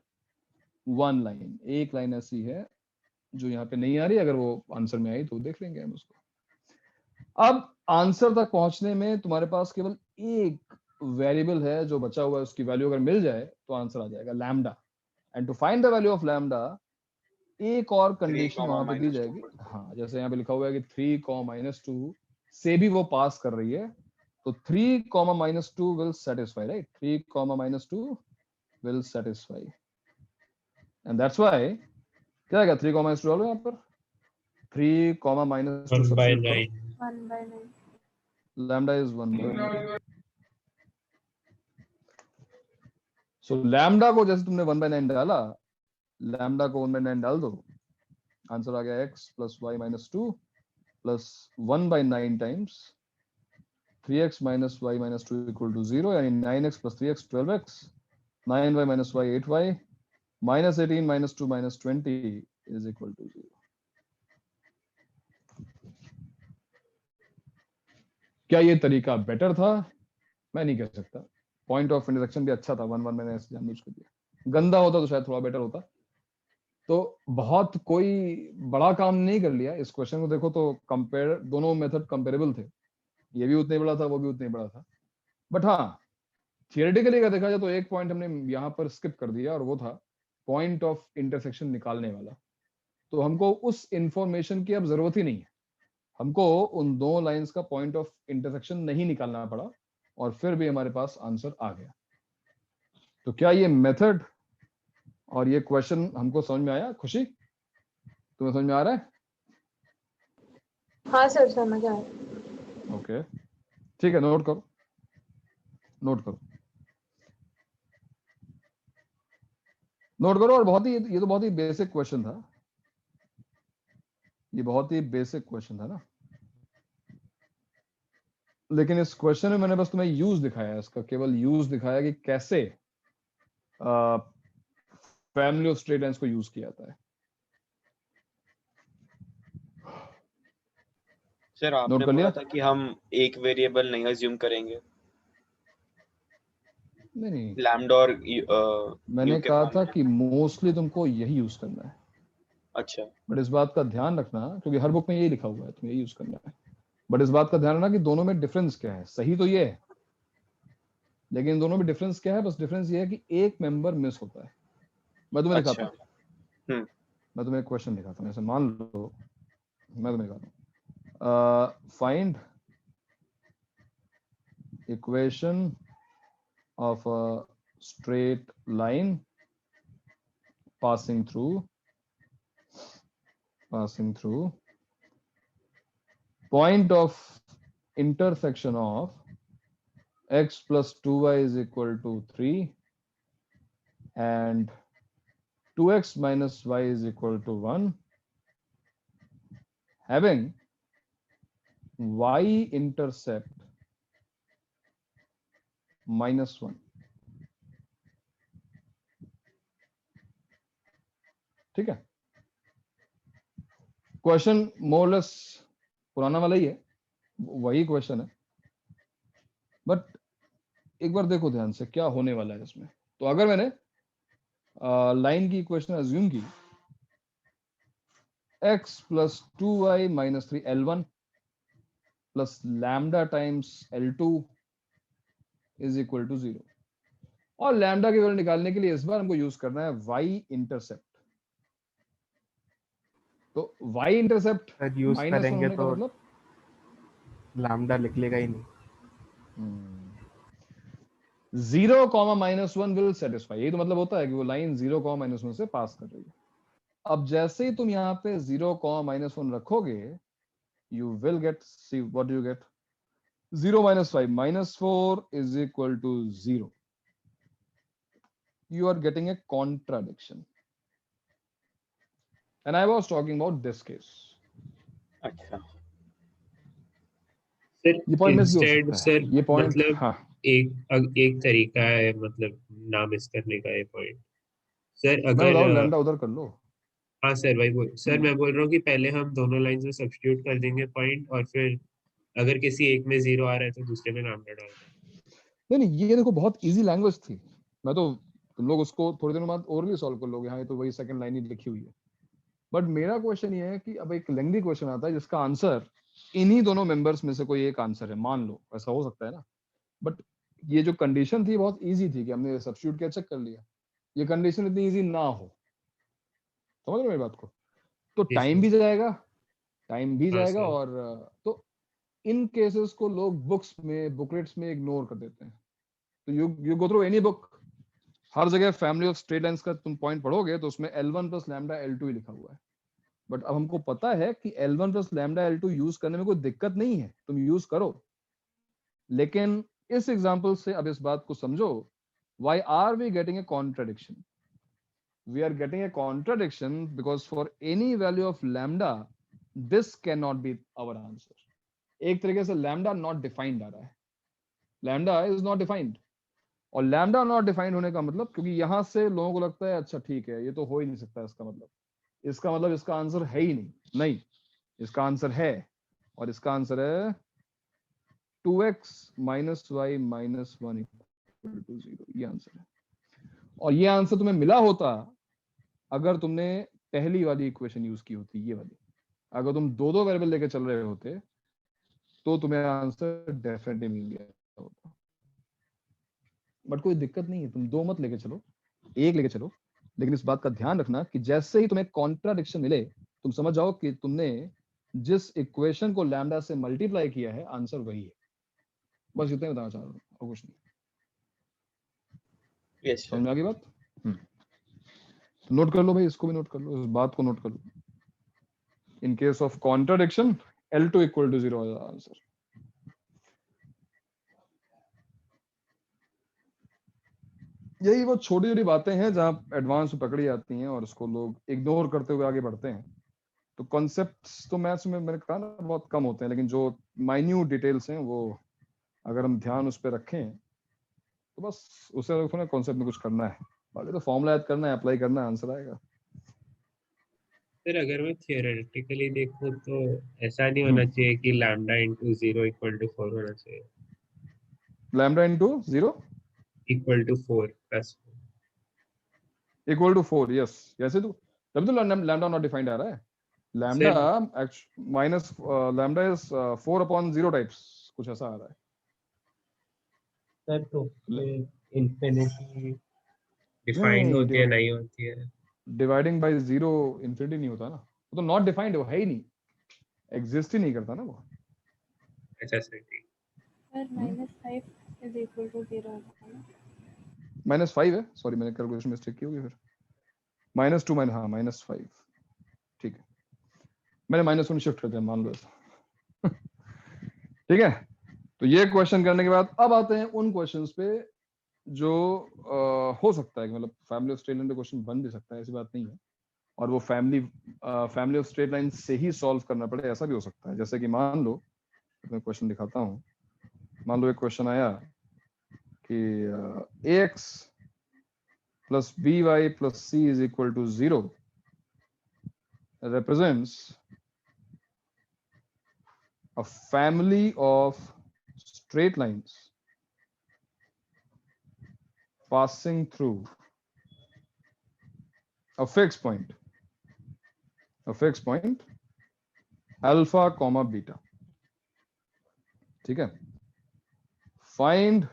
वन लाइन. एक लाइन ऐसी है जो यहाँ पे नहीं आ रही, अगर वो आंसर में आई तो देख लेंगे हम उसको. अब आंसर तक पहुंचने में तुम्हारे पास केवल एक वेरिएबल है जो बचा हुआ है, उसकी वैल्यू अगर मिल जाए तो आंसर आ जाएगा, lambda. And to find the value of lambda एक और कंडीशन वहां पे दी जाएगी. हाँ, जैसे यहाँ पे लिखा हुआ है कि 3 कॉमा माइनस 2 से भी वो पास कर रही है, तो 3 comma minus 2 will satisfy, right? 3 comma minus 2 will satisfy. And that's why क्या आएगा 3 कॉमा माइनस 2 डालो यहाँ पर, 3 कॉमा माइनस 2 1 by सब्स्टिट्यूट 9. करो. 1 by 9. Lambda is 1 by 9. So lambda को जैसे तुमने 1 by 9 डाला, लैम्डा को 1 by 9 डाल दो, आंसर आ गया x plus y minus 2 plus 1 by 9 times 3x minus y minus 2 equal to 0, यानी 9x plus 3x 12x, 9y minus y 8y, minus 18 minus 2 minus 20 is equal to 0. क्या ये तरीका better था? मैं नहीं कह सकता. पॉइंट ऑफ इंटरसेक्शन भी अच्छा था, 1 1 मैंने ऐसे जानबूझ कर दिया. गंदा होता तो शायद थोड़ा बेटर होता. तो बहुत कोई बड़ा काम नहीं कर लिया. इस क्वेश्चन को देखो तो कंपेयर, दोनों मेथड कंपेरेबल थे. ये भी उतने बड़ा था, वो भी उतने बड़ा था. बट हाँ, थियोरेटिकली अगर देखा जाए तो एक पॉइंट हमने यहाँ पर स्किप कर दिया, और वो था पॉइंट ऑफ इंटरसेक्शन निकालने वाला. तो हमको उस इंफॉर्मेशन की अब जरूरत ही नहीं है. हमको उन दो लाइंस का पॉइंट ऑफ इंटरसेक्शन नहीं निकालना पड़ा, और फिर भी हमारे पास आंसर आ गया. तो क्या ये मेथड और ये क्वेश्चन हमको समझ में आया? खुशी, तुम्हें समझ में आ रहा है? हाँ सर, समझ आया. ओके, ठीक है, नोट करो, नोट करो, नोट करो. और बहुत ही, ये तो बहुत ही बेसिक क्वेश्चन था. ये बहुत ही बेसिक क्वेश्चन था ना, लेकिन इस क्वेश्चन में मैंने बस तुम्हें यूज दिखाया, इसका केवल यूज दिखाया कि कैसे फैमिली ऑफ स्ट्रेट लाइंस को यूज किया जाता है. सर आपने नोट कर बोला लिया? था कि हम एक वेरिएबल नहीं अज्यूम करेंगे, नहीं, लैम्डा और मैंने यू के कहा फॉर्म था में. कि मोस्टली तुमको यही यूज करना है. अच्छा, बट इस बात का ध्यान रखना, क्योंकि हर बुक में यही लिखा हुआ है, तुम्हें यही यूज करना है. बट इस बात का ध्यान रखना कि दोनों में डिफरेंस क्या है. सही तो ये है, लेकिन दोनों में डिफरेंस क्या है? बस डिफरेंस ये है कि एक मेंबर मिस होता है. मैं तुम्हें दिखाता हूँ. मैं तुम्हें एक क्वेश्चन दिखाता हूँ. ऐसे मान लो, मैं तुम्हें दिखाता हूँ. Find equation of a straight line passing through point of intersection of x plus 2y is equal to 3 and 2x minus y is equal to 1, having y intercept -1. ठीक है, क्वेश्चन मोरलेस पुराना वाला ही है, वही क्वेश्चन है, बट एक बार देखो ध्यान से क्या होने वाला है इसमें। तो अगर मैंने लाइन की इक्वेशन अज्यूम की x plus 2y minus 3 L1 plus lambda times L2 is equal to 0, और लैम्डा की वैल्यू निकालने के लिए इस बार हमको यूज करना है y इंटरसेप्ट। तो y इंटरसेप्ट सर यूज -1 करेंगे होने का तो मतलब लैम्डा निकलेगा ही नहीं। 0, -1 विल सेटिस्फाई, यही तो मतलब होता है कि वो लाइन 0, -1 से पास कर रही है। अब जैसे ही तुम यहाँ पे 0, -1 रखोगे, you will get, see what do you get, 0 minus 5 minus 4 is equal to 0. You are getting a contradiction, and I was talking about this case. अच्छा सर ये पॉइंट मिस भी हो इंस्टेड सकता है, सर ये पॉइंट, मतलब हाँ एक तरीका है मतलब ना मिस करने का ये पॉइंट। सर मैं अगर बताऊं, लैम्डा उधर कर लो। हाँ सर भाई बोल सर, मैं बोल रहा हूँ कि पहले हम दोनों लाइंस में सब्स्टिट्यूट कर देंगे पॉइंट, और फिर अगर किसी एक में 0 आ रहा है तो दूसरे में लैम्डा डाल देंगे। नहीं, ये देखो बहुत इजी लैंग्वेज थी, मैं तो, तुम लोग उसको थोड़ी देर बाद ओरली सॉल्व कर लोगे, हाँ ये तो वही सेकंड लाइन ही लिखी हुई है। बट मेरा क्वेश्चन ये है कि अब एक लेंथी क्वेश्चन आता है जिसका आंसर इन्हीं दोनों मेंबर्स में से कोई एक आंसर है, मान लो ऐसा हो सकता है ना, बट ये जो कंडीशन थी बहुत इजी थी कि हमने सब्स्टिट्यूट किया, चेक कर लिया। ये कंडीशन इतनी इजी ना हो, समझ रहे हो मेरी बात को? तो जी टाइम सर। भी जाएगा, टाइम भी हाँ जाएगा, सर। और तो इन केसेस को लोग बुक्स में, बुकलेट्स में इग्नोर कर देते हैं। तो you go through any book, हर जगह फैमिली ऑफ स्ट्रेट लाइंस का तुम पॉइंट पढ़ोगे तो उसमें L1 प्लस लैम्डा L2 ही लिखा हुआ है। बट अब हमको पता है कि L1 plus lambda L2 use करने में कोई दिक्कत नहीं है, तुम यूज करो। लेकिन इस एग्जांपल से अब इस बात को समझो, why are we getting a contradiction? We are getting a contradiction because for any value of lambda this cannot be our answer. एक तरीके से lambda not defined आ रहा है, lambda is not defined, और लैम्डा नॉट डिफाइंड होने का मतलब, क्योंकि यहां से लोगों को लगता है अच्छा ठीक है ये तो हो ही नहीं सकता, इसका मतलब इसका आंसर है ही नहीं, इसका आंसर है, और इसका आंसर है 2x minus y minus 1 equal to 0, ये आंसर है। और ये आंसर तुम्हें मिला होता अगर तुमने पहली वाली इक्वेशन यूज की होती, ये वाली। अगर तुम दो वेरिएबल लेके चल रहे होते तो तुम्हें आंसर डेफिनेटली मिल गया होता, बट कोई दिक्कत नहीं है, तुम दो मत लेके चलो, एक लेके चलो। लेकिन इस बात का ध्यान रखना कि जैसे ही तुम्हें कॉन्ट्राडिक्शन मिले, तुम समझ जाओ कि तुमने जिस इक्वेशन को लैम्डा से मल्टीप्लाई किया है आंसर वही है। बस इतना ही बताना चाह रहा हूँ, और कुछ नहीं। यस समझ में आ गई बात? तो नोट कर लो भाई, इसको भी नोट कर लो, इस बात को नोट कर लो। In case of contradiction L2 equal to 0 answer. यही वो छोटी छोटी बातें हैं जहां एडवांस में पकड़ी जाती हैं और उसको लोग इग्नोर करते हुए आगे बढ़ते हैं। तो कॉन्सेप्ट्स तो मैथ्स में मैंने कहा ना बहुत कम होते हैं, लेकिन जो माइन्यूट डिटेल्स हैं वो अगर हम ध्यान उस पर रखें तो बस उससे ना कॉन्सेप्ट में कुछ करना है, बाकी तो फॉर्मूला याद करना है, अप्लाई करना है, आंसर आएगा। सर अगर मैं थियोरेटिकली देखूं तो ऐसा नहीं होना चाहिए कि लैम्डा इंटू 0 इक्वल टू 4 होना चाहिए। Lambda into 0 equal to 4 plus equal to 4, yes. जैसे तो तभी तो लैम्डा नॉट डिफाइंड आ रहा है। Lambda minus lambda is 4 upon 0 types, कुछ ऐसा आ रहा है सर। तो इंफिनिटी डिफाइंड नहीं, होती है नहीं होती है? डिवाइडिंग बाय 0 इंफिनिटी नहीं होता ना, वो तो नॉट डिफाइंड है ही नहीं, एग्जिस्ट ही नहीं करता ना वो। अच्छा सर ठीक। सर -5 इज इक्वल टू 0 होता है ना? -5 है, सॉरी मैंने कैलकुलेशन मिस्टेक की होगी फिर। -2 माइनस, हाँ -5, ठीक है, मैंने -1 शिफ्ट कर दिया, मान लो ऐसा। ठीक है, तो ये क्वेश्चन करने के बाद अब आते हैं उन क्वेश्चंस पे जो हो सकता है कि मतलब फैमिली ऑफ स्ट्रेट लाइन पे क्वेश्चन बन भी सकता है, ऐसी बात नहीं है, और वो फैमिली ऑफ स्ट्रेट लाइन से ही सॉल्व करना पड़े, ऐसा भी हो सकता है। जैसे कि मान लो मैं क्वेश्चन दिखाता हूँ, मान लो एक क्वेश्चन आया कि ax plus by plus c is equal to 0 represents a family of straight lines passing through a fixed point alpha comma beta. ठीक है, find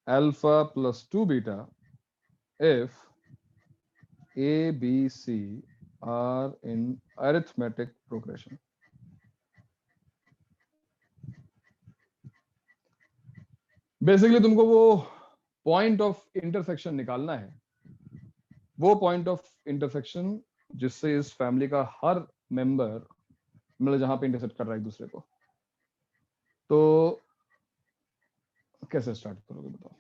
alpha plus 2 beta if a, b, c are in arithmetic progression. Basically तुमको वो point of intersection निकालना है, वो point of intersection जिससे इस family का हर मेंबर मतलब जहां पे इंटरसेक्ट कर रहा है एक दूसरे को। तो कैसे स्टार्ट करोगे बताओ?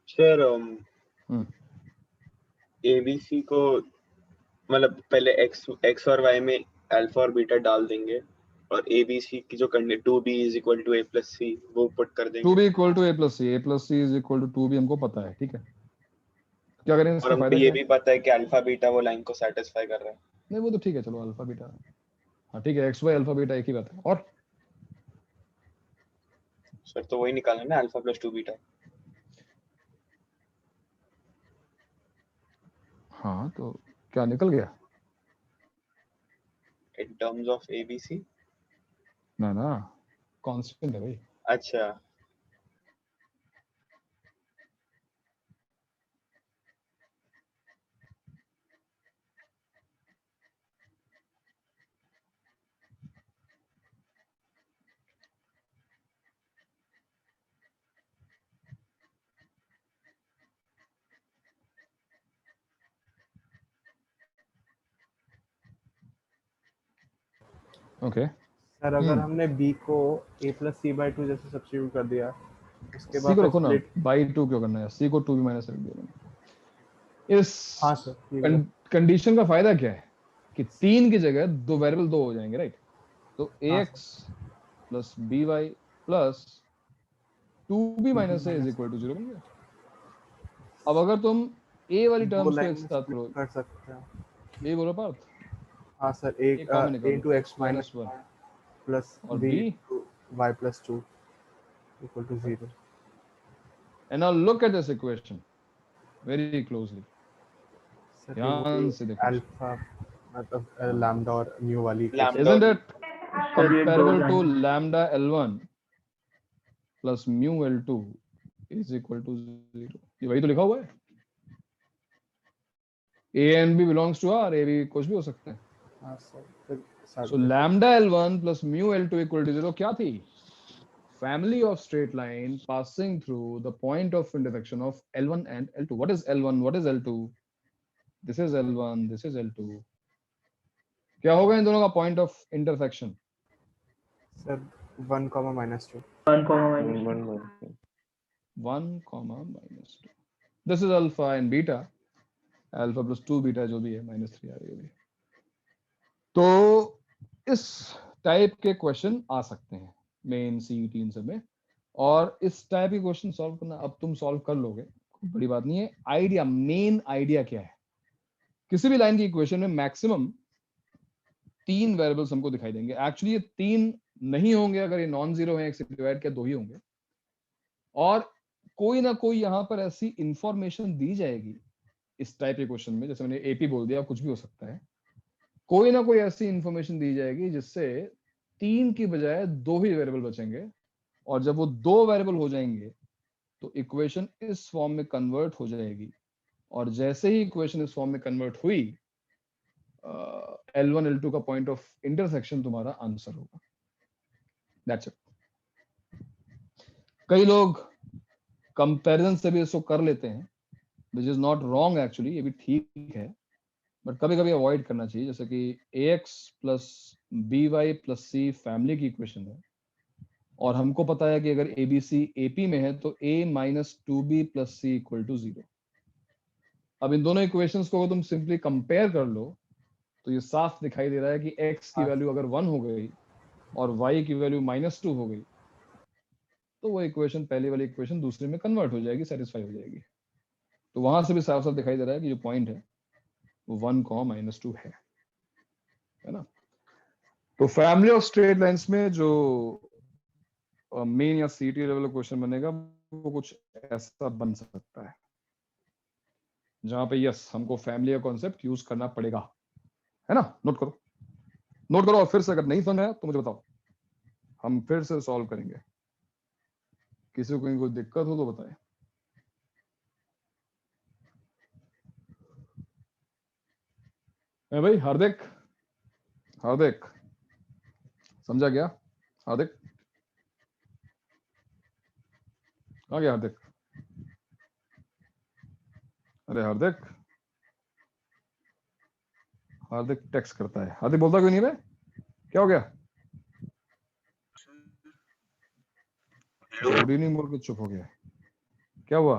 सर ABC को मतलब पहले x और y में अल्फा और बीटा डाल देंगे और ABC की जो condition 2b is equal to a plus c वो पुट कर देंगे। 2b equal to a plus c is equal to 2b हमको पता है, ठीक है, क्या करें और इसका हमको फायदा ये क्या भी है? पता है कि अल्फा बीटा वो लाइन को सेटिस्फाई कर रहा है। नहीं वो तो ठीक है, चलो अल्फा बीटा, हाँ ठीक है, एक्स वाई अल्फा बीटा एक ही बात है। और सर तो वही निकालना है ना, अल्फा प्लस 2 बीटा। हाँ तो क्या निकल गया? इन टर्म्स ऑफ ABC। ना ना, कांस्टेंट है भाई। अच्छा ओके, सर अगर हमने b को a plus c/2 जैसे सब्स्टिट्यूट कर दिया, उसके सी बाद को फिर रखो ना, स्प्लिट। बाई 2 क्यों करना है? सी को 2b माइनस रख दिया मैंने। इस हाँ सर ये वाला। कंडीशन का फायदा क्या है कि 3 की जगह दो वेरिएबल 2 हो जाएंगे, राइट? तो हाँ ax plus by plus 2b minus a is minus equal to 0 बन गया। अब अगर तुम a वाली दो टर्म्स को लाइन एक में साथ स्प्लिट करो, कर सकते हैं। ये बोलो पार्थ, हाँ सर, a एक कॉमन a निकालो, into x x minus 1 plus और b b, into y plus 2 equal to 0। and now look at this equation very closely, sir ये ध्यान से देखो। अल्फा मतलब लैम्डा और म्यू वाली लैम्डा Isn't it सर ये दो comparable to line lambda L1 plus mu L2 is equal to 0? ये वही तो लिखा हुआ है। A and B belongs to R, A B कुछ भी हो सकते हैं। हाँ सर फिर sir So lambda L1 plus mu L2 equal to 0 क्या थी? Family of straight line passing through the point of intersection of L1 and L2. What is L1? What is L2? This is L1, this is L2. क्या होगा इन दोनों का point of intersection? Sir 1 comma minus 2। 1 minus 1 comma minus 2. This is alpha and beta. Alpha plus 2 beta जो भी है minus 3 आ रही है। तो इस टाइप के क्वेश्चन आ सकते हैं मेन CET इन सब में, और इस टाइप के क्वेश्चन सॉल्व करना अब तुम सॉल्व कर लोगे, कोई बड़ी बात नहीं है। आइडिया, मेन आइडिया क्या है? किसी भी लाइन की इक्वेशन में मैक्सिमम 3 वेरिएबल्स हमको दिखाई देंगे। एक्चुअली ये 3 नहीं होंगे, अगर ये नॉन जीरो है, एक से डिवाइड किया 2 ही होंगे, और कोई ना कोई यहाँ पर ऐसी इंफॉर्मेशन दी जाएगी इस टाइप के क्वेश्चन में, जैसे मैंने AP बोल दिया, कुछ भी हो सकता है, कोई ना कोई ऐसी इंफॉर्मेशन दी जाएगी जिससे 3 की बजाय 2 ही वेरिएबल बचेंगे और जब वो 2 वेरिएबल हो जाएंगे तो इक्वेशन इस फॉर्म में कन्वर्ट हो जाएगी, और जैसे ही इक्वेशन इस फॉर्म में कन्वर्ट हुई L1 L2 का पॉइंट ऑफ इंटरसेक्शन तुम्हारा आंसर होगा। That's it. कई लोग कंपैरिजन से भी इसको कर लेते हैं, which is not wrong actually, ये भी ठीक है, बट कभी कभी अवॉइड करना चाहिए। जैसे कि ax plus by plus c family की इक्वेशन है, और हमको पता है कि अगर abc ap में है तो a minus 2b plus c equal to 0। अब इन दोनों इक्वेशंस को अगर तुम सिंपली कंपेयर कर लो तो ये साफ दिखाई दे रहा है कि x की वैल्यू अगर 1 हो गई और y की वैल्यू -2 हो गई तो वो इक्वेशन पहले वाली इक्वेशन दूसरे में कन्वर्ट हो जाएगी, सेटिस्फाई हो जाएगी। तो वहां से भी साफ साफ दिखाई दे रहा है कि जो पॉइंट है वो 1, -2 है ना। तो फैमिली ऑफ स्ट्रेट लाइंस में जो मेन या सीटी लेवल क्वेश्चन बनेगा वो कुछ ऐसा बन सकता है, जहां पे यस हमको फैमिली का कॉन्सेप्ट यूज करना पड़ेगा, है ना। नोट करो और फिर से अगर नहीं समझ आया तो मुझे बताओ, हम फिर से सॉल्व करेंगे। किसी को कोई दिक्कत हो तो बताएं। भाई हार्दिक समझा गया? हार्दिक कहाँ गया हार्दिक? अरे हार्दिक टेक्स्ट करता है, हार्दिक बोलता क्यों नहीं है? क्या हो गया? गुड इवनिंग बोल के चुप हो गया, क्या हुआ?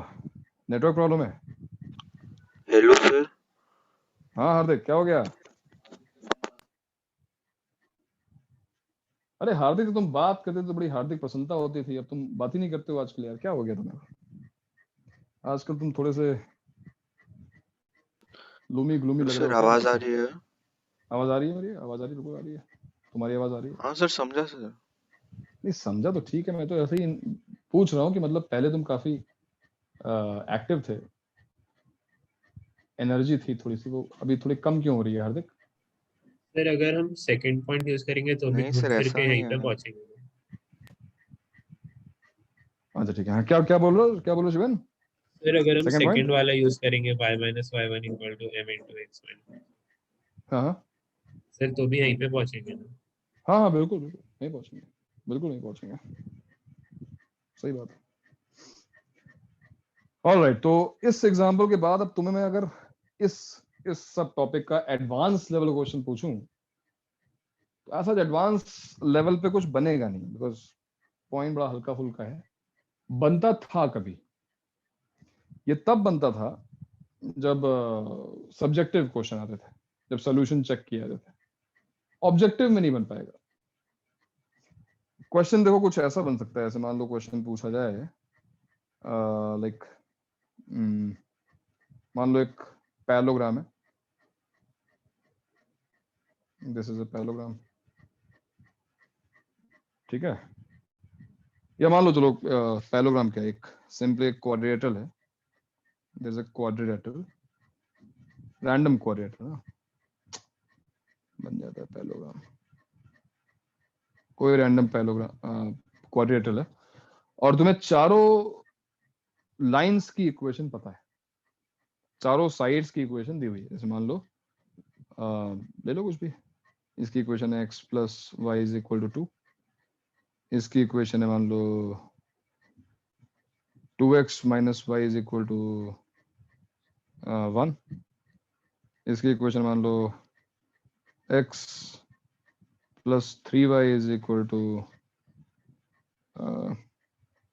नेटवर्क प्रॉब्लम है? Hello sir. हाँ हार्दिक क्या हो गया? अरे हार्दिक तो तुम बात करते तो बड़ी हार्दिक प्रसन्नता होती थी, अब तुम बात ही नहीं करते हो आजकल यार, क्या हो गया तुम्हें? आजकल तुम थोड़े से ग्लूमी लग रहे सर हो। आवाज आ रही है? आवाज आ रही है मेरी? आवाज आ रही है, बिल्कुल आ रही है। तुम्हारी आवाज आ रही है? हाँ सर समझा सर। नहीं समझा तो ठीक है, मैं तो ऐसे ही पूछ रहा हूँ कि मतलब पहले तुम काफी एक्टिव थे, एनर्जी थी थोड़ी सी, वो अभी थोड़ी कम क्यों हो रही है हार्दिक? सर अगर हम सेकंड पॉइंट यूज करेंगे तो भी नहीं घूम सर फिर ऐसा के नहीं यहीं पे है। पहुंचेंगे। अच्छा ठीक है। हाँ क्या बोल रहे हो शिवन? सर अगर हम सेकंड पॉइंट? सेकंड वाला यूज करेंगे y - y1 equal to m into x1, हाँ सर तो भी यहीं पे पहुंचेंगे ना। हाँ बिल्कुल नहीं पहुंचेंगे, बिल्कुल नहीं पहुंचेंगे, सही बात है। ऑलराइट, तो इस एग्जांपल के बाद अब तुम्हें मैं अगर इस सब टॉपिक का एडवांस लेवल क्वेश्चन पूछूं तो ऐसा एडवांस लेवल पे कुछ बनेगा नहीं, बिकॉज पॉइंट बड़ा हल्का फुल्का है। बनता था कभी, ये तब बनता था जब सब्जेक्टिव क्वेश्चन आते थे, जब सोल्यूशन चेक किया जाता था। ऑब्जेक्टिव में नहीं बन पाएगा। क्वेश्चन देखो कुछ ऐसा बन सकता है, ऐसे मान लो क्वेश्चन पूछा जाए लाइक मान लो एक पैरेललोग्राम है, दिस इज अ पैरेललोग्राम, ठीक है। या मान लो चलो पैरेललोग्राम क्या है, एक सिंपली एक क्वाड्रिलेटरल है, there is a quadrilateral, random quadrilateral ना बन जाता है पैरेललोग्राम, कोई रैंडम पैरेललोग्राम क्वाड्रिलेटरल है, और तुम्हें चारों लाइंस की इक्वेशन पता है, चारों साइड्स की इक्वेशन दी हुई है। जैसे मान लो ले लो कुछ भी, इसकी इक्वेशन है x plus Y is equal to 2, इसकी इक्वेशन है मान लो 2x minus Y is equal to 1, इसकी इक्वेशन मान लो x plus 3y is equal to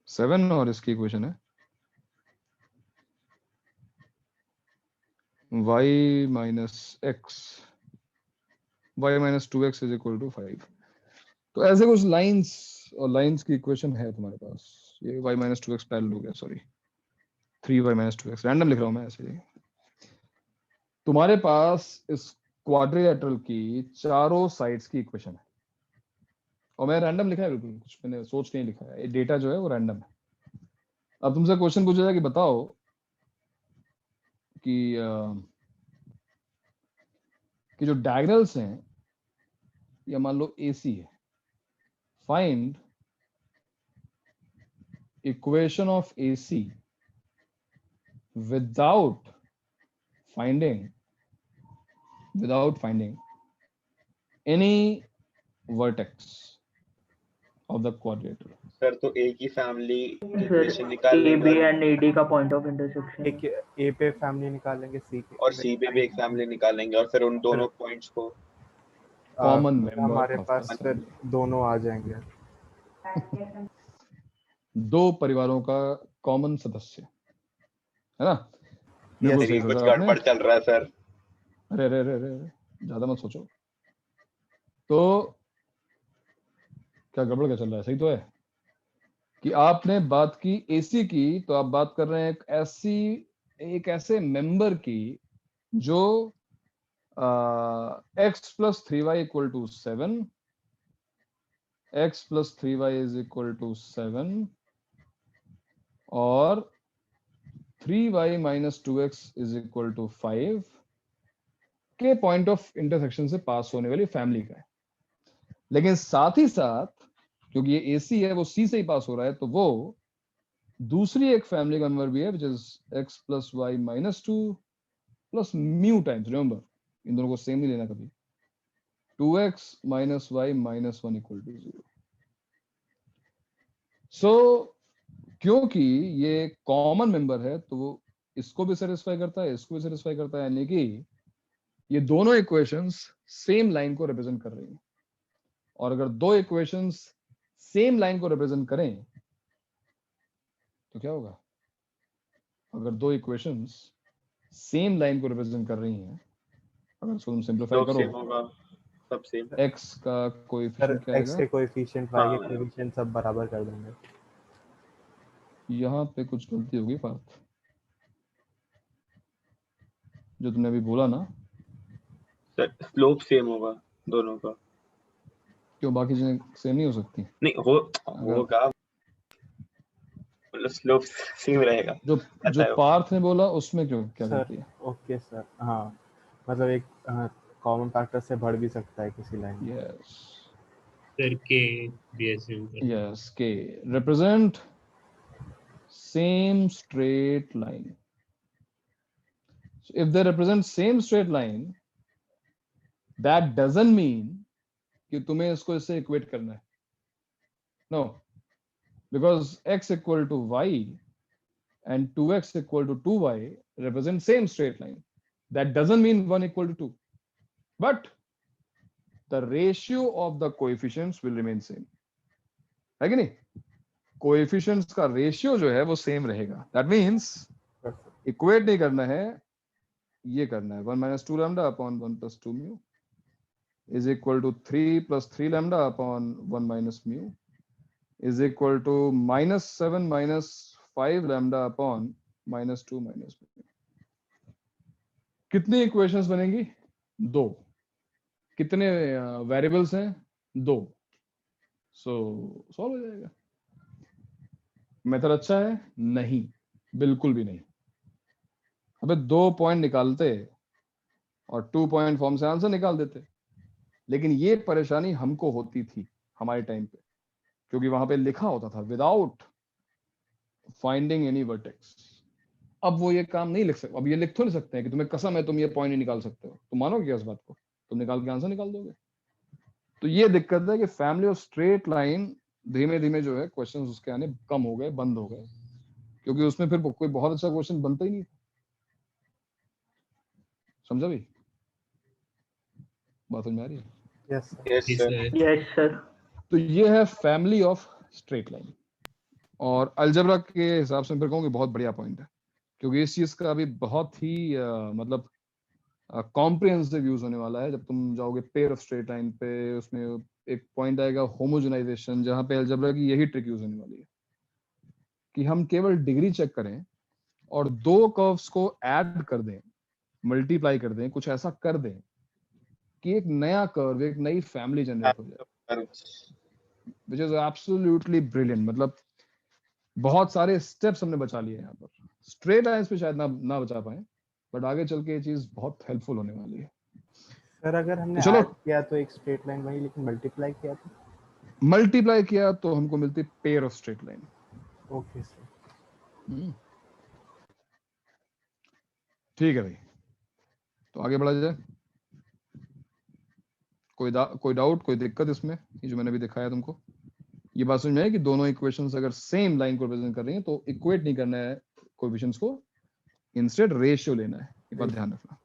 7, और इसकी इक्वेशन है y minus x, y minus 2x is equal to 5। तो ऐसे कुछ लाइंस और लाइंस की इक्वेशन है तुम्हारे पास। ये y माइनस 2x पैरेलल हो गया, sorry 3y minus 2x, random लिख रहा हूँ मैं ऐसे ही। तुम्हारे पास इस क्वाड्रिलेटरल की चारों साइड्स की इक्वेशन है, और मैं रैंडम लिखा है, बिल्कुल कुछ मैंने सोच के नहीं लिखा है, डेटा जो है वो रैंडम है। अब तुमसे क्वेश्चन पूछा जाए कि बताओ कि जो डायगोनल्स हैं, या मान लो AC है, find equation of AC without finding any vertex of the quadrature. Sir तो ए की फैमिली सर इक्वेशन निकाल ए लेंगे बी और एंड ए डी का पॉइंट ऑफ इंटरसेक्शन एक ए पे फैमिली निकालेंगे, सी पे और सी पे भी एक फैमिली निकालेंगे और फिर उन दोनों पॉइंट्स को Common फिर member हमारे of पास the फिर family. दोनों आ जाएंगे। दो परिवारों का कॉमन सदस्य, है ना? बिल्कुल Yes, सही कुछ सोचा आपने। गड़बड़ चल रहा है सर। अरे ज्यादा मत सोचो। तो क्या गड़बड़ क्या चल रहा है? सही तो है कि आपने बात की एसी की, तो आप बात कर रहे हैं एक ऐसे मेंबर की जो x plus 3y equal to 7, x plus 3y is equal to 7 और 3y minus 2x is equal to 5 के पॉइंट ऑफ इंटरसेक्शन से पास होने वाली फैमिली का है। लेकिन साथ ही साथ क्योंकि ये AC है वो C से ही पास हो रहा है, तो वो दूसरी एक फैमिली का मेंबर भी है, which is x plus y minus 2 plus mu times, remember इन दोनों को सेम नहीं लेना कभी, 2x minus y minus 1 equal to 0. So क्योंकि ये कॉमन मेंबर है तो वो इसको भी सेटिस्फाई करता है, इसको भी सेटिस्फाई करता है, यानी कि ये दोनों इक्वेशंस सेम लाइन को रिप्रेजेंट कर रही हैं। और अगर दो इक्वेशंस सेम लाइन को रिप्रेजेंट करें तो क्या होगा? अगर दो इक्वेशंस सेम लाइन को रिप्रेजेंट कर रही हैं, अगर इसको तुम सिंपलीफाई सब सेम करो, होगा, सब सेम। x का कोएफिशिएंट क्या x आएगा? के कोएफिशिएंट y हाँ। के कोएफिशिएंट सब बराबर कर देंगे। यहाँ पे कुछ गलती होगी पार्थ, जो तुमने अभी बोला ना, सर स्लोप सेम होगा दोनों का। क्यों बाकी चीजें सेम नहीं हो सकती? नहीं होगा, मतलब स्लोप सेम रहेगा। जो पार्थ ने बोला उसमें क्यों क्या सर गलती है? ओके सर, हाँ मतलब एक कॉमन फैक्टर से बढ़ भी सकता है किसी लाइन में। यस सर के भी assume कर यस, के represent same straight line. So if they represent same straight line, that doesn't mean कि तुम्हें इसको इससे इक्वेट करना है। No, because x equal to y and 2x equal to 2y represent same straight line. That doesn't mean 1 equal to 2. But the ratio of the coefficients will remain same. है कि नहीं? Coefficients का ratio जो है वो same रहेगा. That means equate नहीं करना है, ये करना है 1 minus 2 lambda upon 1 plus 2 mu is equal to 3 plus 3 lambda upon 1 minus mu is equal to minus 7 minus 5 lambda upon minus 2 minus mu. कितनी इक्वेशंस बनेंगी? 2. कितने वेरिएबल्स हैं? 2. सो सॉल्व हो जाएगा। मेथड अच्छा है? नहीं, बिल्कुल भी नहीं। अबे 2 पॉइंट निकालते और 2 पॉइंट फॉर्म से आंसर निकाल देते, लेकिन ये परेशानी हमको होती थी हमारे टाइम पे, क्योंकि वहां पे लिखा होता था विदाउट फाइंडिंग एनी वर्टेक्स। अब वो ये काम नहीं लिख सकते, अब ये लिख तो नहीं सकते हैं कि तुम्हें कसम है तुम ये पॉइंट नहीं निकाल सकते हो। तुम मानोगे क्या इस बात को? तुम निकाल के आंसर निकाल दोगे। तो ये दिक्कत है कि फैमिली ऑफ स्ट्रेट लाइन धीमे धीमे जो है क्वेश्चन उसके आने कम हो गए, बंद हो गए, क्योंकि उसमें फिर कोई बहुत अच्छा क्वेश्चन बनता ही नहीं। समझा भी? बात समझ में आ रही है? Yes Yes, sir. Yes sir. तो ये है फैमिली ऑफ स्ट्रेट लाइन। और अलजेब्रा के हिसाब से फिर कहूँगी बहुत बढ़िया पॉइंट है, क्योंकि इस चीज का अभी बहुत ही मतलब कॉम्प्रिहेंसिव यूज होने वाला है। जब तुम जाओगे पेयर ऑफ स्ट्रेट लाइन पे, उसमें एक पॉइंट आएगा होमोजेनाइजेशन, जहां पे अलजेब्रा की यही ट्रिक यूज होने वाली है कि हम केवल डिग्री चेक करें और दो कर्व्स को ऐड कर दें, मल्टीप्लाई कर दें, कुछ ऐसा कर दें कि एक नया कर्व, एक नई फैमिली जनरेट हो जाए, विच इज एब्सोल्युटली ब्रिलियंट। मतलब बहुत सारे स्टेप्स हमने बचा लिए यहाँ पर। स्ट्रेट लाइंस पे शायद ना बचा पाए, बट आगे चल के ये चीज बहुत हेल्पफुल होने वाली है। सर अगर हमने चलो। ऐड किया तो एक स्ट्रेट लाइन वही, लेकिन मल्टीप्लाई किया तो मल्टीप्लाई किया तो हमको मिलती pair of straight line. Okay sir. ठीक है भाई, तो आगे बढ़ा जाए। कोई डाउट, कोई दिक्कत इसमें? ये जो मैंने अभी दिखाया तुमको, ये बात समझ में आई कि दोनों इक्वेशंस अगर सेम लाइन को रिप्रेजेंट कर रही हैं तो इक्वेट नहीं करना है कोएफिशिएंट्स को, इंस्टेड रेशियो लेना है। ये बात ध्यान रखना।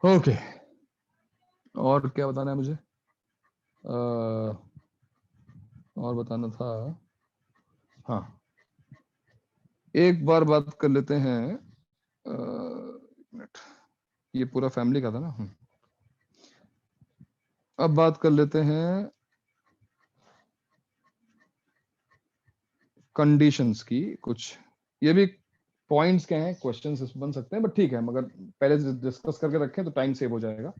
हाँ ओके, और क्या बताना है मुझे? और बताना था, हाँ एक बार बात कर लेते हैं। एक मिनट, ये पूरा फैमिली का था ना। अब बात कर लेते हैं कंडीशंस की कुछ। ये भी पॉइंट्स क्या हैं, क्वेश्चंस बन सकते हैं, बट ठीक है, मगर पहले डिस्कस करके रखें तो टाइम सेव हो जाएगा।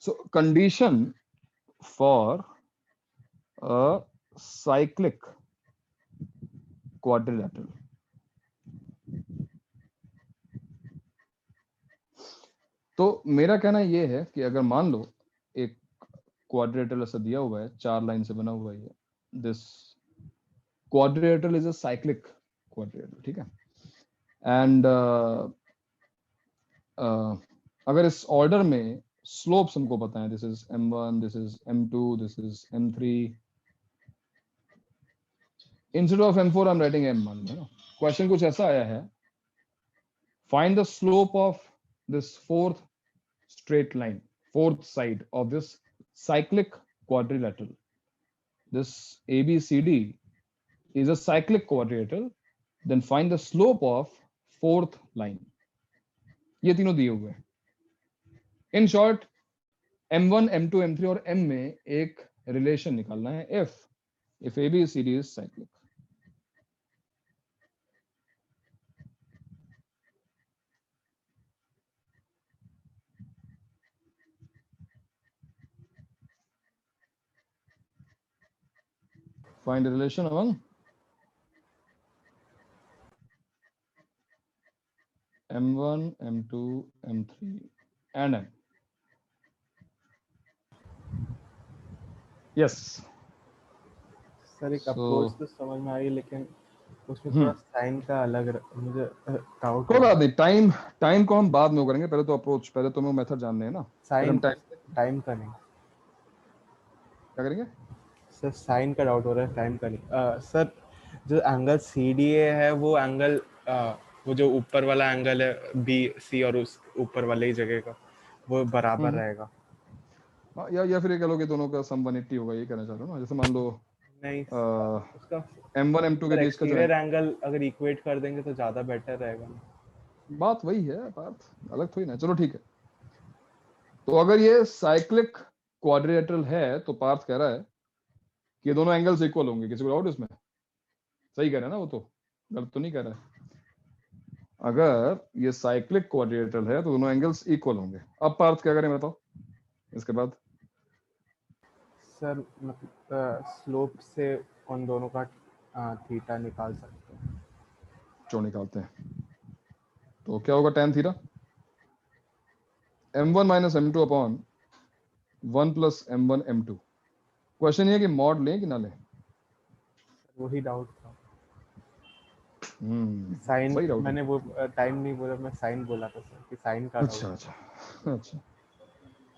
सो condition for a cyclic quadrilateral. तो मेरा कहना ये है कि अगर मान लो एक क्वाड्रिलेटरल ऐसा दिया हुआ है, 4 लाइन से बना हुआ है, this quadrilateral is a cyclic quadrilateral, ठीक है। एंड अगर इस ऑर्डर में स्लोप्स हमको पता है, this is m1, this is m2, this is m3, instead of m4 I am writing m1, है ना। क्वेश्चन कुछ ऐसा आया है, find the slope of this fourth straight line, fourth side of this cyclic quadrilateral. This ABCD is a cyclic quadrilateral. Then find the slope of fourth line. ये तीनों दिए हुए हैं। In short, M1, M2, M3 और M में एक relation निकालना है if ABCD is cyclic. Find a relation among M1, M2, M3 and M. Yes. Sir एक So, अप्रोच तो समझ में आई, लेकिन उसमें थोड़ा साइन का अलग मुझे डाउट कोई बात नहीं, टाइम को हम बाद में करेंगे, पहले तो अप्रोच, पहले तो हमें मेथड जानने हैं ना। साइन टाइम का नहीं क्या करेंगे सर, साइन का डाउट हो रहा है, टाइम का नहीं। सर जो एंगल CDA है वो एंगल वो जो ऊपर वाला एंगल है BC और उस ऊपर वाले ही जगह का वो बराबर रहेगा। या फिर ये कह लो कि दोनों का सम 180 होगा, ये कहना चाह रहे हो ना। जैसे मान लो नहीं उसका M1 M2 के बीच का जो एक्सटीरियर एंगल अगर इक्वेट कर देंगे तो ज्यादा बेटर रहेगा। बात वही है, बात अलग थोड़ी ना। चलो ठीक है, तो अगर ये साइक्लिक क्वाड्रिलेटरल है तो पार्थ कह रहा है कि ये दोनों एंगल्स इक्वल होंगे। किसी को डाउट इसमें? सही कह रहा है ना वो, तो गलत तो नहीं कह रहा है। अगर ये साइक्लिक क्वाड्रिलेटरल है तो दोनों एंगल्स इक्वल होंगे। अब पार्थ क्या करें बताओ इसके बाद? सर मतलब स्लोप से उन दोनों का थीटा निकाल सकते हैं। जो निकालते हैं तो क्या होगा, tan theta m1 minus m2 upon 1 plus m1 m2। Question ये है कि मॉड लें कि ना लें। वही डाउट था। सही साइन डाउट। मैंने वो टाइम नहीं बोला, मैं साइन बोला था सर कि साइन का अच्छा।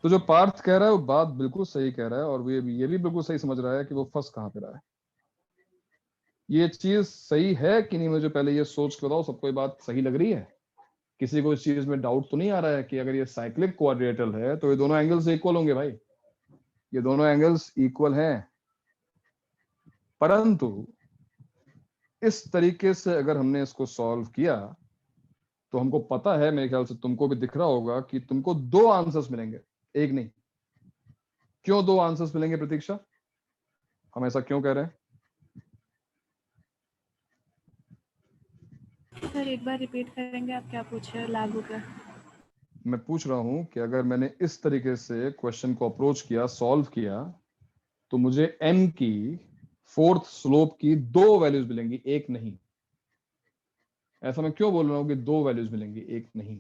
तो जो पार्थ कह रहा है वो बात बिल्कुल सही कह रहा है, और ये भी बिल्कुल सही समझ रहा है कि वो फंस कहाँ पे रहा है। ये चीज सही है कि नहीं, मुझे पहले ये सोच के बताओ। सबको ये बात सही लग रही है? किसी को इस चीज में डाउट तो नहीं आ रहा है कि अगर ये साइक्लिक क्वाड्रिलेटरल है तो ये दोनों एंगल्स इक्वल होंगे? भाई ये दोनों एंगल्स इक्वल हैं, परंतु इस तरीके से अगर हमने इसको सॉल्व किया तो हमको पता है, मेरे ख्याल से तुमको भी दिख रहा होगा कि तुमको 2 आंसर्स मिलेंगे, एक नहीं। क्यों 2 आंसर्स मिलेंगे प्रतीक्षा? हम ऐसा क्यों कह रहे हैं? सर एक बार रिपीट करेंगे, आप क्या पूछ रहे हो? लागू का मैं पूछ रहा हूं कि अगर मैंने इस तरीके से क्वेश्चन को अप्रोच किया, सॉल्व किया, तो मुझे m की फोर्थ स्लोप की 2 वैल्यूज मिलेंगी, एक नहीं। ऐसा मैं क्यों बोल रहा हूं कि 2 वैल्यूज मिलेंगी, एक नहीं?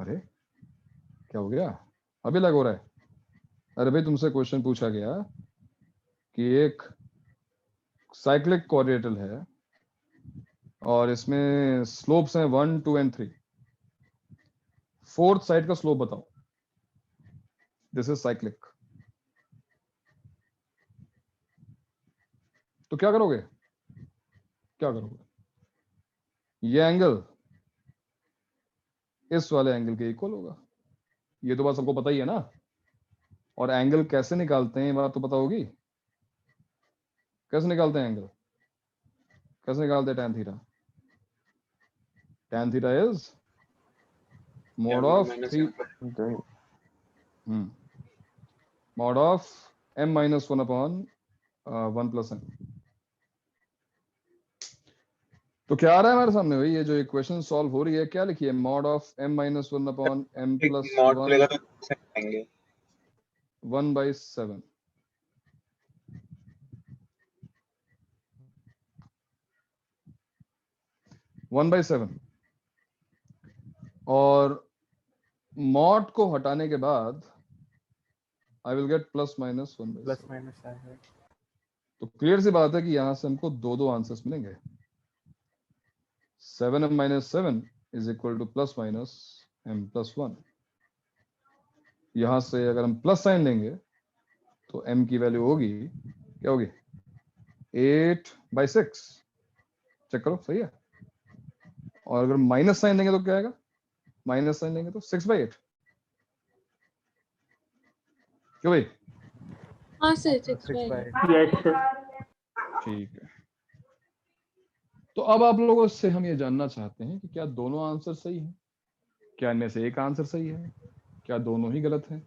अरे क्या हो गया, अभी लग हो रहा है? अरे भाई तुमसे क्वेश्चन पूछा गया कि एक साइक्लिक कोऑर्डिनेटर है और इसमें स्लोप्स हैं 1, 2 एंड 3। फोर्थ साइड का स्लोप बताओ। This is cyclic. तो क्या करोगे, क्या करोगे? ये एंगल इस वाले एंगल के इक्वल होगा, ये तो बात सबको पता ही है ना। और एंगल कैसे निकालते हैं ये बात तो पता होगी। कैसे निकालते हैं एंगल, कैसे निकालते हैं tan theta? tan theta is mod of 3 mod of m minus 1 upon 1 plus m। तो क्या आ रहा है हमारे सामने भाई, ये जो इक्वेशन सॉल्व हो रही है क्या लिखी है? mod of m minus 1 upon m plus mod 1 लेगा तो आएंगे 1/7। One by seven. और मॉड को हटाने के बाद I will get plus minus 1/7। Plus minus है। तो क्लियर सी बात है कि यहां से हमको दो आंसर्स मिलेंगे। 7m minus 7 is equal to plus minus m plus 1। यहां से अगर हम प्लस साइन लेंगे तो m की वैल्यू होगी, क्या होगी? 8/6। चेक करो सही है। और अगर माइनस साइन लेंगे तो क्या आएगा? माइनस साइन लेंगे तो 6/8। क्यों भाई? हाँ सर 6/8। Yes sir. ठीक है। तो अब आप लोगों से हम ये जानना चाहते हैं कि क्या दोनों आंसर सही हैं? क्या इनमें से एक आंसर सही है? क्या दोनों ही गलत हैं?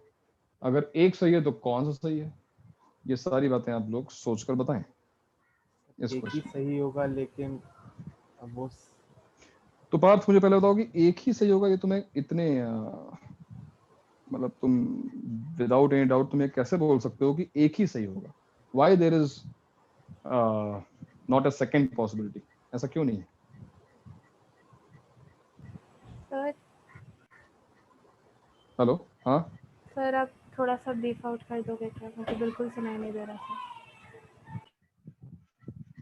अगर एक सही है तो कौन सा सही है? ये सारी बातें आप लोग सोचकर बताएं। इस एक ही क्वेश्चन सही होगा, लेकिन अब वो तो पार्थ मुझे पहले बताओ कि एक ही सही होगा, ये तुम्हें इतने मतलब तुम विदाउट एनी डाउट तुम ये कैसे बोल सकते हो कि एक ही सही होगा? Why there is not a second possibility? ऐसा क्यों नहीं है? सर हेलो, हाँ सर आप थोड़ा सा ब्रीफ आउट कर दोगे क्या, मुझे बिल्कुल सुनाई नहीं दे रहा था।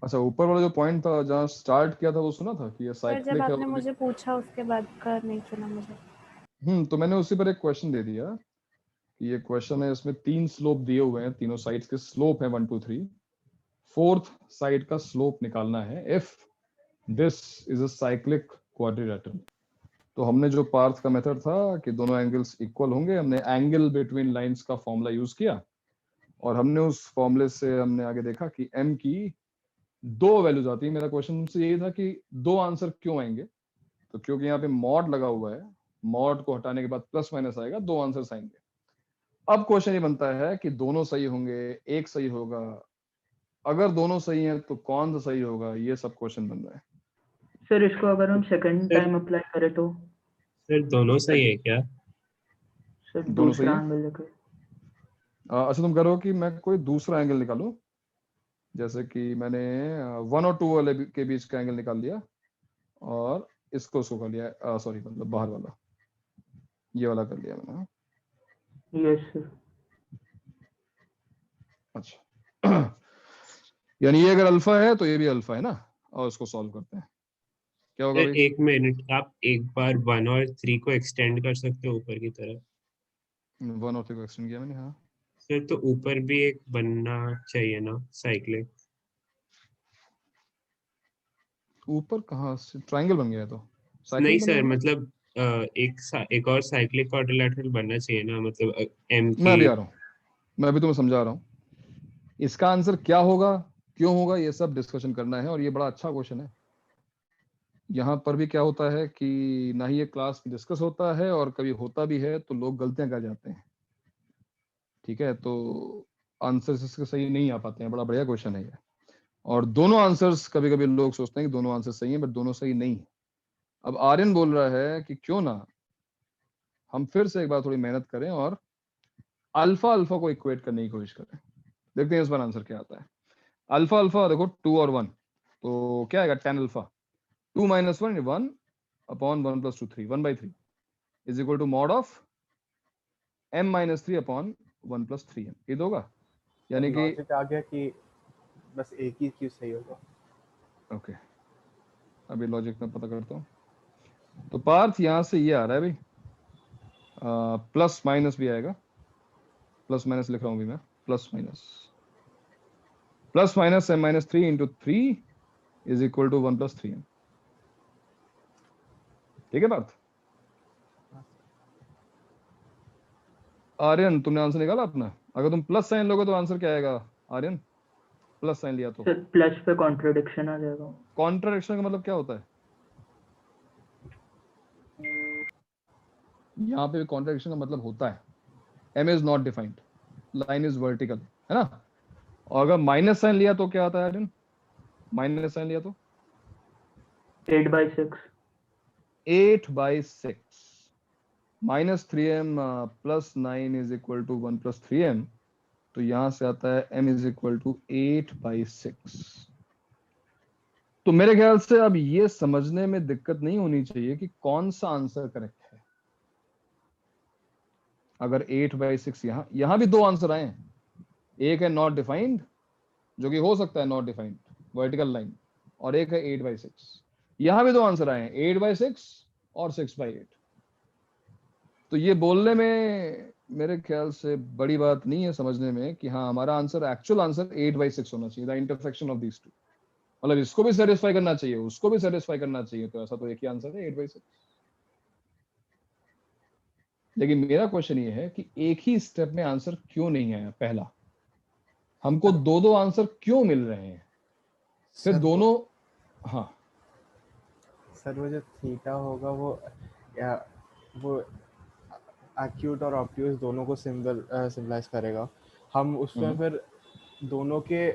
अच्छा, ऊपर वाला जो पॉइंट था जहाँ स्टार्ट किया था वो सुना था कि ये सर जब साइक्लिक है आपने और मुझे पूछा उसके बाद का नहीं सुना मुझे। तो मैंने उसी पर एक क्वेश्चन दे दिया कि ये क्वेश्चन है, इसमें 3 स्लोप दिए हुए हैं, तीनों साइड्स के स्लोप है 1, 2, 3। फोर्थ साइड का स्लोप निकालना है if this is a cyclic quadrilateral. तो हमने जो पार्थ का मेथड था कि दोनों एंगल्स इक्वल होंगे, हमने एंगल बिटवीन लाइंस का फॉर्मूला यूज किया और हमने उस फॉर्मूले से हमने आगे देखा कि m की 2 वैल्यूज आती है। मेरा क्वेश्चन तुमसे यही था कि 2 आंसर क्यों आएंगे? तो क्योंकि यहाँ पे मॉड लगा हुआ है, मॉड को हटाने के बाद प्लस माइनस आएगा, 2 आंसर आएंगे। अब क्वेश्चन ये बनता है कि दोनों सही होंगे, एक सही होगा। अगर दोनों सही हैं तो कौन सा सही होगा? ये सब क्वेश्चन बन रहा है। सर इसको अगर हम सेकंड सर टाइम अप्लाई करें तो सर दोनों सही है क्या? सर दोनों सही दूसरा है। एंगल लेकर। अच्छा, तुम करो कि मैं कोई दूसरा एंगल निकालूं, जैसे कि मैंने 1 और 2 वाले के बीच का एंगल निकाल लिया और इसको कर लिया, सॉरी मतलब बाहर वाला ये वाला कर लिया मैंने। Yes sir. अच्छा यानी ये अगर अल्फा है तो ये भी अल्फा है ना, और इसको सॉल्व करते हैं। क्या होगा सर भाई? एक मिनट, आप एक बार 1 और 3 को एक्सटेंड कर सकते हो ऊपर की तरफ? 1 और 3 को एक्सटेंड किया मैंने, हाँ। सर तो ऊपर भी एक बनना चाहिए ना साइक्लिक? ऊपर कहाँ से ट्रायंगल बन गया है? तो नहीं साइक्लिक बन सर, गया। मतलब एक और साइक्लिक क्वाड्रिलेटरल बनना चाहिए ना, मतलब m मैं भी की। आ रहा हूँ, मैं भी तुम्हें समझा रहा हूँ। इसका आंसर क्या होगा, क्यों होगा, ये सब डिस्कशन करना है। और ये बड़ा अच्छा क्वेश्चन है। यहाँ पर भी क्या होता है कि ना ही ये क्लास में डिस्कस होता है और कभी होता भी है तो लोग गलतियां कर जाते हैं। ठीक है, तो आंसर्स इसके सही नहीं आ पाते हैं। बड़ा बढ़िया क्वेश्चन है ये। और दोनों आंसर्स, कभी कभी लोग सोचते हैं कि दोनों आंसर सही हैं, बट दोनों सही नहीं है। अब आर्यन बोल रहा है कि क्यों ना हम फिर से एक बार थोड़ी मेहनत करें और अल्फा अल्फा को इक्वेट करने की कोशिश करें। देखते हैं इस बार आंसर क्या आता है। अल्फा अल्फा देखो 2 और 1, तो क्या आएगा? tan alpha 2 - 1 1 upon 1 + 2 3, 1/3। Is equal to mod of m-3 अपॉन 1 प्लस 3m। ये होगा, यानी कि लॉजिक आ गया कि बस एक ही चीज सही होगा। ओके, अभी लॉजिक में पता करता हूँ। तो पार्थ यहाँ से ये आ रहा है भाई, प्लस माइनस भी आएगा, प्लस माइनस लिख रहा हूँ भी मैं, plus minus m-3 into 3 is equal to 1 plus 3m। ठीक है पार्थ? आर्यन तुमने आंसर निकाला अपना? अगर तुम प्लस साइन लोगे तो आंसर क्या आएगा आर्यन? प्लस साइन लिया तो सर प्लस पे कॉन्ट्रडिक्शन आ जाएगा। कॉन्ट्रडिक्शन का मतलब क्या होता है? यहाँ पे कॉन्ट्रडिक्शन का मतलब होता है m is not defined, line is vertical, है ना? और अगर माइनस साइन लिया तो क्या आता है आर्यन? माइनस साइन लिया तो 8/6 8/6 minus 3m plus 9 is equal to 1 plus 3m। तो यहां से आता है m इज इक्वल टू 8/6। तो मेरे ख्याल से अब ये समझने में दिक्कत नहीं होनी चाहिए कि कौन सा आंसर करेक्ट है। अगर 8/6 यहां भी दो आंसर आए हैं, एक है नॉट डिफाइंड जो कि हो सकता है नॉट डिफाइंड वर्टिकल लाइन, और एक है 8/6। यहां भी दो आंसर आए हैं, 8/6 और 6/8। तो ये बोलने में मेरे ख्याल से बड़ी बात नहीं है समझने में कि हाँ हमारा आंसर, एक्चुअल आंसर 8/6 होना चाहिए, the intersection of these two. मतलब इसको भी सेटिस्फाई करना चाहिए, उसको भी सेटिस्फाई करना चाहिए, तो ऐसा तो एक ही आंसर है 8/6। लेकिन मेरा क्वेश्चन ये है कि एक ही स्टेप में आंसर क्यों नहीं आया? पहला, हमको दो दो आंसर क्यों मिल रहे हैं? फिर दोनों, हाँ सर वो जो थीटा होगा वो एक्यूट और ऑब्ट्यूज दोनों को सिंबलाइज करेगा। हम उसमें फिर दोनों के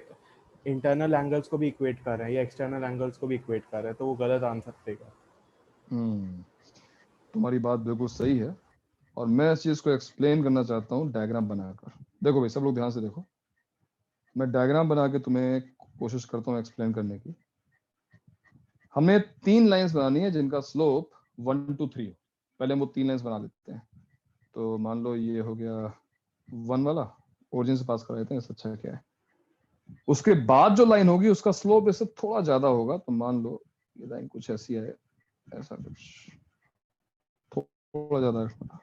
इंटरनल एंगल्स को भी इक्वेट कर रहे हैं या एक्सटर्नल एंगल्स को भी इक्वेट कर रहे हैं, तो वो गलत आंसर देगा। तुम्हारी बात बिल्कुल सही है, और मैं इस चीज को एक्सप्लेन करना चाहता हूँ डायग्राम बनाकर। देखो भाई सब लोग ध्यान से देखो, मैं डायग्राम बना के तुम्हें कोशिश करता हूँ एक्सप्लेन करने की। हमें 3 लाइंस बनानी है जिनका स्लोप 1 2 3 हो। पहले हम वो 3 लाइंस बना लेते हैं। तो मान लो ये हो गया 1 वाला, ओरिजिन से पास कर लेते हैं, इससे अच्छा क्या है। उसके बाद जो लाइन होगी उसका स्लोप इससे थोड़ा ज्यादा होगा। तो मान लो ये लाइन कुछ ऐसी है, ऐसा कुछ थोड़ा ज्यादा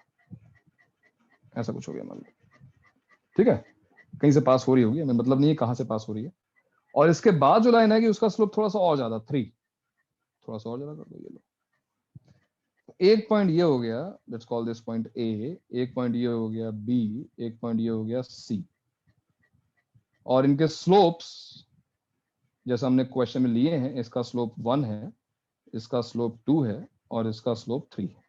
ऐसा कुछ हो गया मान लो, ठीक है? कहीं से पास हो रही होगी, हमें मतलब नहीं है कहां से पास हो रही है। और इसके बाद जो लाइन आएगी उसका स्लोप थोड़ा सा और ज्यादा, 3, थोड़ा सा और ज्यादा कर दो। ये लो, एक पॉइंट ये हो गया, let's call this point A, एक पॉइंट ये हो गया बी, एक पॉइंट ये हो गया सी। और इनके स्लोप्स जैसा हमने क्वेश्चन में लिए हैं, इसका स्लोप 1 है, इसका स्लोप 2 है और इसका स्लोप 3 है।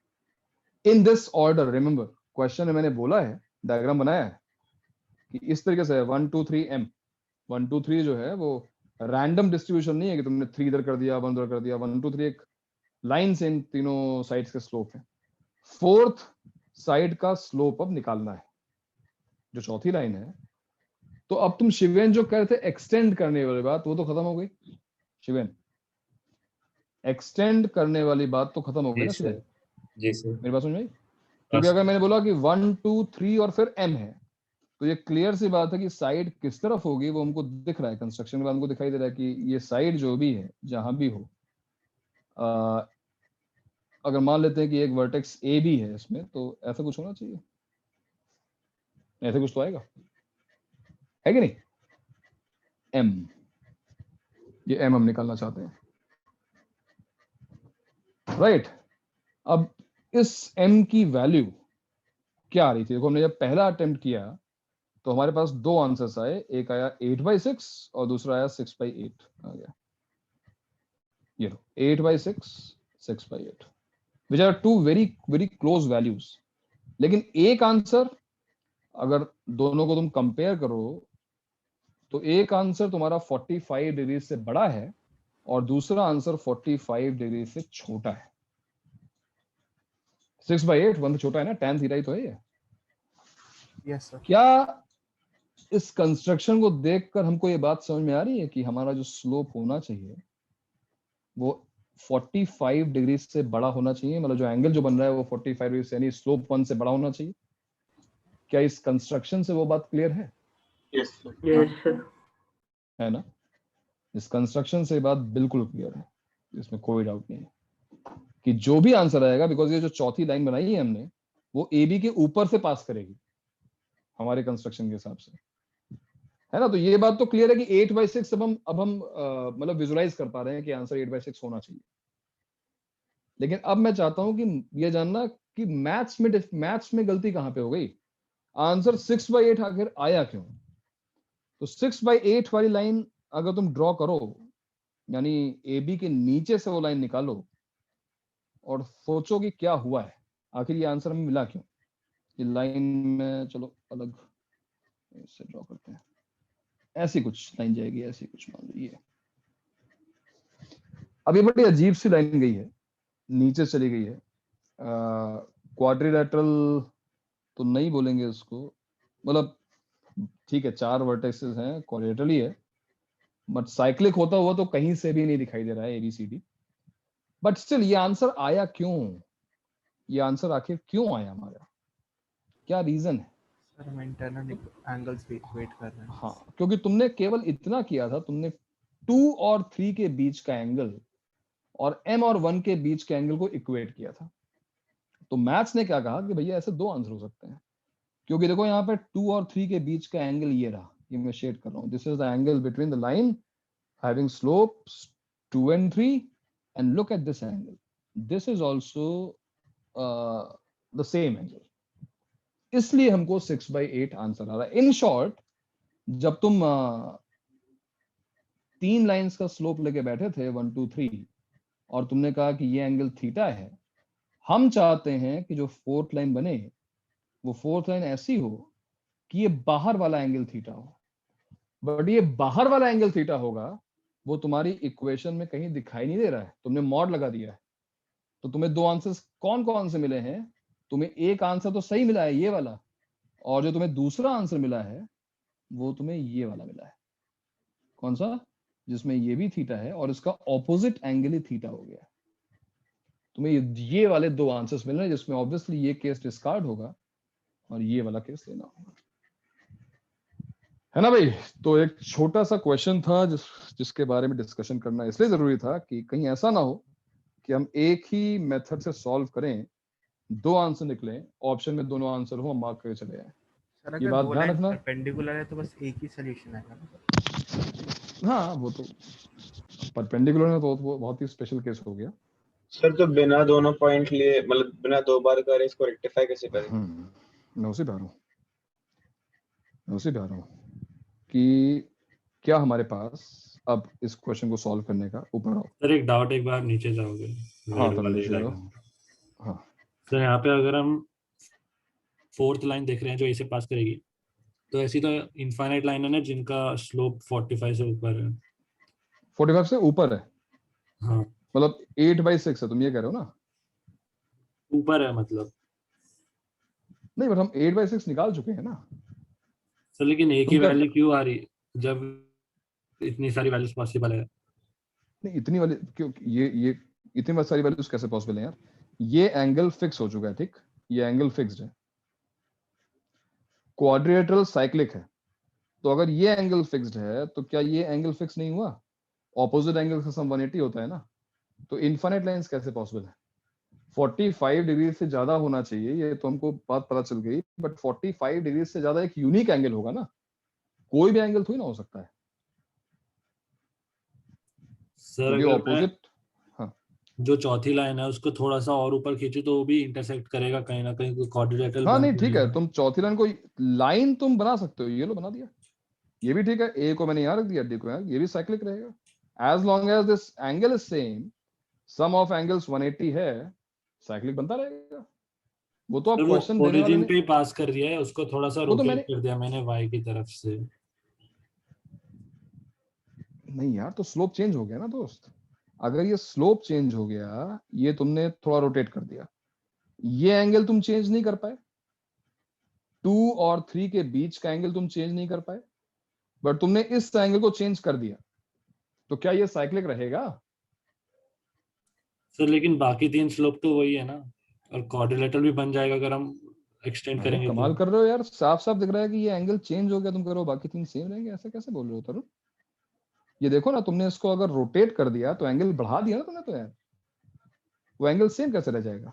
In this order, remember question में मैंने बोला है, डायग्राम बनाया है कि इस तरीके से 1 2 3 m। 1 2 3 जो है वो रैंडम डिस्ट्रीब्यूशन नहीं है कि तुमने 3 इधर कर दिया 1 उधर कर दिया। 1 2 3 एक लाइन से इन तीनों साइड्स के स्लोप है। फोर्थ साइड का स्लोप अब निकालना है, जो चौथी लाइन है। तो अब तुम शिवेन जो कह रहे थे एक्सटेंड करने वाली बात, वो तो खत्म हो गई शिवेन। एक्सटेंड करने वाली बात तो खत्म हो गई ना शिवेन? जी सर। मेरी बात समझ में आई? क्योंकि अगर मैंने बोला कि 1 2 3 और फिर m है, तो ये क्लियर सी बात है कि साइड किस तरफ होगी वो हमको दिख रहा है। कंस्ट्रक्शन के बाद हमको दिखाई दे रहा है कि ये साइड जो भी है जहां भी हो, अगर मान लेते हैं कि एक वर्टेक्स ए भी है इसमें, तो ऐसा कुछ होना चाहिए, ऐसा कुछ तो आएगा, है कि नहीं? m, ये m हम निकालना चाहते हैं, राइट? अब इस m की वैल्यू क्या आ रही थी? देखो हमने जब पहला अटेम्प्ट किया तो हमारे पास दो आंसर्स आए, एक आया 8/6 और दूसरा आया 6/8 आ गया। ये लो 8/6 6/8, which are two very very close values। लेकिन एक आंसर अगर दोनों को तुम कंपेयर करो तो एक आंसर तुम्हारा 45 डिग्री से बड़ा है और दूसरा आंसर 45 डिग्री से छोटा है। 6/8 1 छोटा है ना, tan थीटा ही तो है ये। Yes sir. क्या इस कंस्ट्रक्शन को देखकर हमको ये बात समझ में आ रही है कि हमारा जो स्लोप होना चाहिए वो 45 डिग्री से बड़ा होना चाहिए, मतलब जो एंगल जो बन रहा है वो 45 डिग्री से यानी स्लोप 1 से बड़ा होना चाहिए। क्या इस कंस्ट्रक्शन से वो बात क्लियर है? Yes sir. Yes sir. है ना? इस कंस्ट्रक्शन से बात बिल्कुल क्लियर है, इसमें कोई डाउट नहीं है कि जो भी आंसर आएगा, बिकॉज ये जो चौथी लाइन बनाई है हमने वो ए बी के ऊपर से पास करेगी हमारे कंस्ट्रक्शन के हिसाब से, है ना? तो ये बात तो क्लियर है कि 8/6 अब हम मतलब विजुलाइज कर पा रहे हैं कि आंसर 8/6 होना चाहिए। लेकिन अब मैं चाहता हूं कि ये जानना कि मैथ्स में गलती कहां पे हो गई, आंसर 6/8 आखिर आया क्यों? तो 6/8 वाली लाइन अगर तुम ड्रॉ करो, यानी ए बी के नीचे से वो लाइन निकालो और सोचो कि क्या हुआ है, आखिर ये आंसर हमें मिला क्यों। ये लाइन में चलो अलग इससे ड्रॉ करते हैं, ऐसी कुछ लाइन जाएगी, ऐसी कुछ मान लो ये। अब ये बड़ी अजीब सी लाइन गई है, नीचे चली गई है। क्वाड्रिलेटरल तो नहीं बोलेंगे इसको, मतलब ठीक है 4 वर्टेक्सेस हैं, क्वाड्रिलेटरल ही है, बट साइक्लिक होता हुआ तो कहीं से भी नहीं दिखाई दे रहा है ABCD। बट स्टिल ये आंसर आया क्यों? ये आंसर आखिर क्यों आया हमारा, क्या रीजन है? सर हम इंटरनल एंगल्स वेट कर रहे हैं। हाँ, क्योंकि तुमने केवल इतना किया था, तुमने 2 और 3 के बीच का एंगल और m और 1 के बीच के एंगल को इक्वेट किया था। तो मैथ्स ने क्या कहा कि भैया ऐसे 2 आंसर हो सकते हैं, क्योंकि देखो यहाँ पे 2 और 3 के बीच का एंगल ये रहा, ये मैं शेड कर रहा हूँ, this is the angle between the line having slopes 2 and 3 and look at this angle, this is also the same angle, इसलिए हमको 6/8 आंसर आ रहा है। इन शॉर्ट, जब तुम 3 लाइंस का स्लोप लेके बैठे थे 1 2 3 और तुमने कहा कि ये एंगल थीटा है, हम चाहते हैं कि जो 4th लाइन बने वो 4th लाइन ऐसी हो कि ये बाहर वाला एंगल थीटा हो, बट ये बाहर वाला एंगल थीटा होगा वो तुम्हारी इक्वेशन में कहीं दिखाई नहीं दे रहा है, तुमने मॉड लगा दिया है। तो तुम्हें 2 आंसर्स कौन कौन से मिले हैं? तुम्हें एक आंसर तो सही मिला है ये वाला, और जो तुम्हें दूसरा आंसर मिला है वो तुम्हें ये वाला मिला है। कौन सा? जिसमें ये भी थीटा है और इसका ऑपोजिट एंगल ही थीटा हो गया। तुम्हें ये वाले 2 आंसर्स मिल रहे हैं, जिसमें ऑब्वियसली ये केस डिस्कार्ड होगा और ये वाला केस लेना होगा, है ना भाई? तो एक छोटा सा क्वेश्चन था जिसके बारे में डिस्कशन करना इसलिए जरूरी था कि कहीं ऐसा ना हो कि हम एक ही मेथड से सॉल्व करें, 2 आंसर निकले, ऑप्शन में दोनों आंसर हो, हम मार्क करके चले जाए। सर ये अगर बात दो ध्यान लाइन रखना। परपेंडिकुलर है तो बस एक ही सॉल्यूशन आएगा ना? हाँ, वो तो परपेंडिकुलर है तो वो बहुत ही स्पेशल केस हो गया। सर तो बिना दोनों पॉइंट लिए, मतलब बिना 2 बार करे इसको रेक्टिफाई कैसे करें? मैं उसी बता रहा हूँ कि क्या हमारे पास अब इस क्वेश्चन को सॉल्व करने का, ऊपर आओ सर एक डाउट, एक बार नीचे जाओगे? हाँ तो नीचे जाओ। हाँ सर यहाँ पे अगर हम 4th लाइन देख रहे हैं जो इसे पास करेगी, तो ऐसी तो इनफाइनाइट लाइन है ना जिनका स्लोप 45 से ऊपर है। 45 से ऊपर है? हाँ, मतलब 8/6 है, तुम ये कह रहे हो ना? ऊपर है मतलब। नहीं, बट हम 8/6 निकाल चुके हैं ना सर लेकिन एक तुम ही क्या? वैल्यू क्यों आ रही जब इतनी सारी वैल्यूज पॉसिबल है? नहीं, इतनी वाली क्यों, ये इतनी सारी वैल्यूज कैसे पॉसिबल है यार? ये एंगल फिक्स हो चुका है, ठीक, ये एंगल फिक्स्ड है, क्वाड्रिलेटरल साइक्लिक है, तो अगर ये एंगल फिक्स्ड है तो क्या ये एंगल फिक्स नहीं हुआ? ऑपोजिट एंगल का सम 180 होता है ना, तो इनफाइनाइट लाइंस कैसे पॉसिबल है? 45 डिग्री से ज्यादा होना चाहिए, ये तो हमको बात पता चल गई, बट 45 डिग्री से ज्यादा एक यूनिक एंगल होगा ना, कोई भी एंगल थोड़ी ना हो सकता है, सर क्योंकि अगर मैं ऑपोजिट। जो चौथी लाइन है उसको थोड़ा सा और ऊपर खींचू तो वो भी इंटरसेक्ट करेगा कहीं ना कहीं, तो क्वाड्रिलेटरल हाँ बन नहीं ठीक है, जाएगा। तुम चौथी लाइन को लाइन तुम बना सकते हो, ये लो बना दिया, ये भी ठीक है, ए को मैंने यहाँ रख दिया, डी को यहाँ, ये भी साइक्लिक रहेगा, as long as this angle is same, sum of angles 180 है, साइक्लिक बनता रहेगा। वो तो सर अब वो क्वेश्चन देने वाले ओरिजिन ने, पे ही पास कर दिया है, उसको थोड़ा सा वो तो रोटेट मैंने, कर दिया मैंने वाई की तरफ से। नहीं यार तो स्लोप चेंज हो गया ना दोस्त, अगर ये स्लोप चेंज हो गया, ये तुमने थोड़ा रोटेट कर दिया, ये एंगल तुम चेंज नहीं कर पाए, 2 और 3 के बीच का एंगल तुम चेंज नहीं कर पाए, बट तुमने इस एंगल को चेंज कर दिया, तो क्या ये साइक्लिक रहेगा? सर लेकिन बाकी 3 स्लोप तो वही है ना, और क्वाड्रिलेटरल भी बन जाएगा अगर हम एक्सटेंड अरे करेंगे कमाल तो। कर रहे हो यार, साफ साफ दिख रहा है कि ये एंगल चेंज हो गया, तुम करो बाकी 3 सेम रहेंगे, ऐसे कैसे बोल रहे हो तरुण? ये देखो ना, तुमने इसको अगर रोटेट कर दिया तो एंगल बढ़ा दिया ना तुमने, तो यार वो एंगल सेम कैसे रह जाएगा?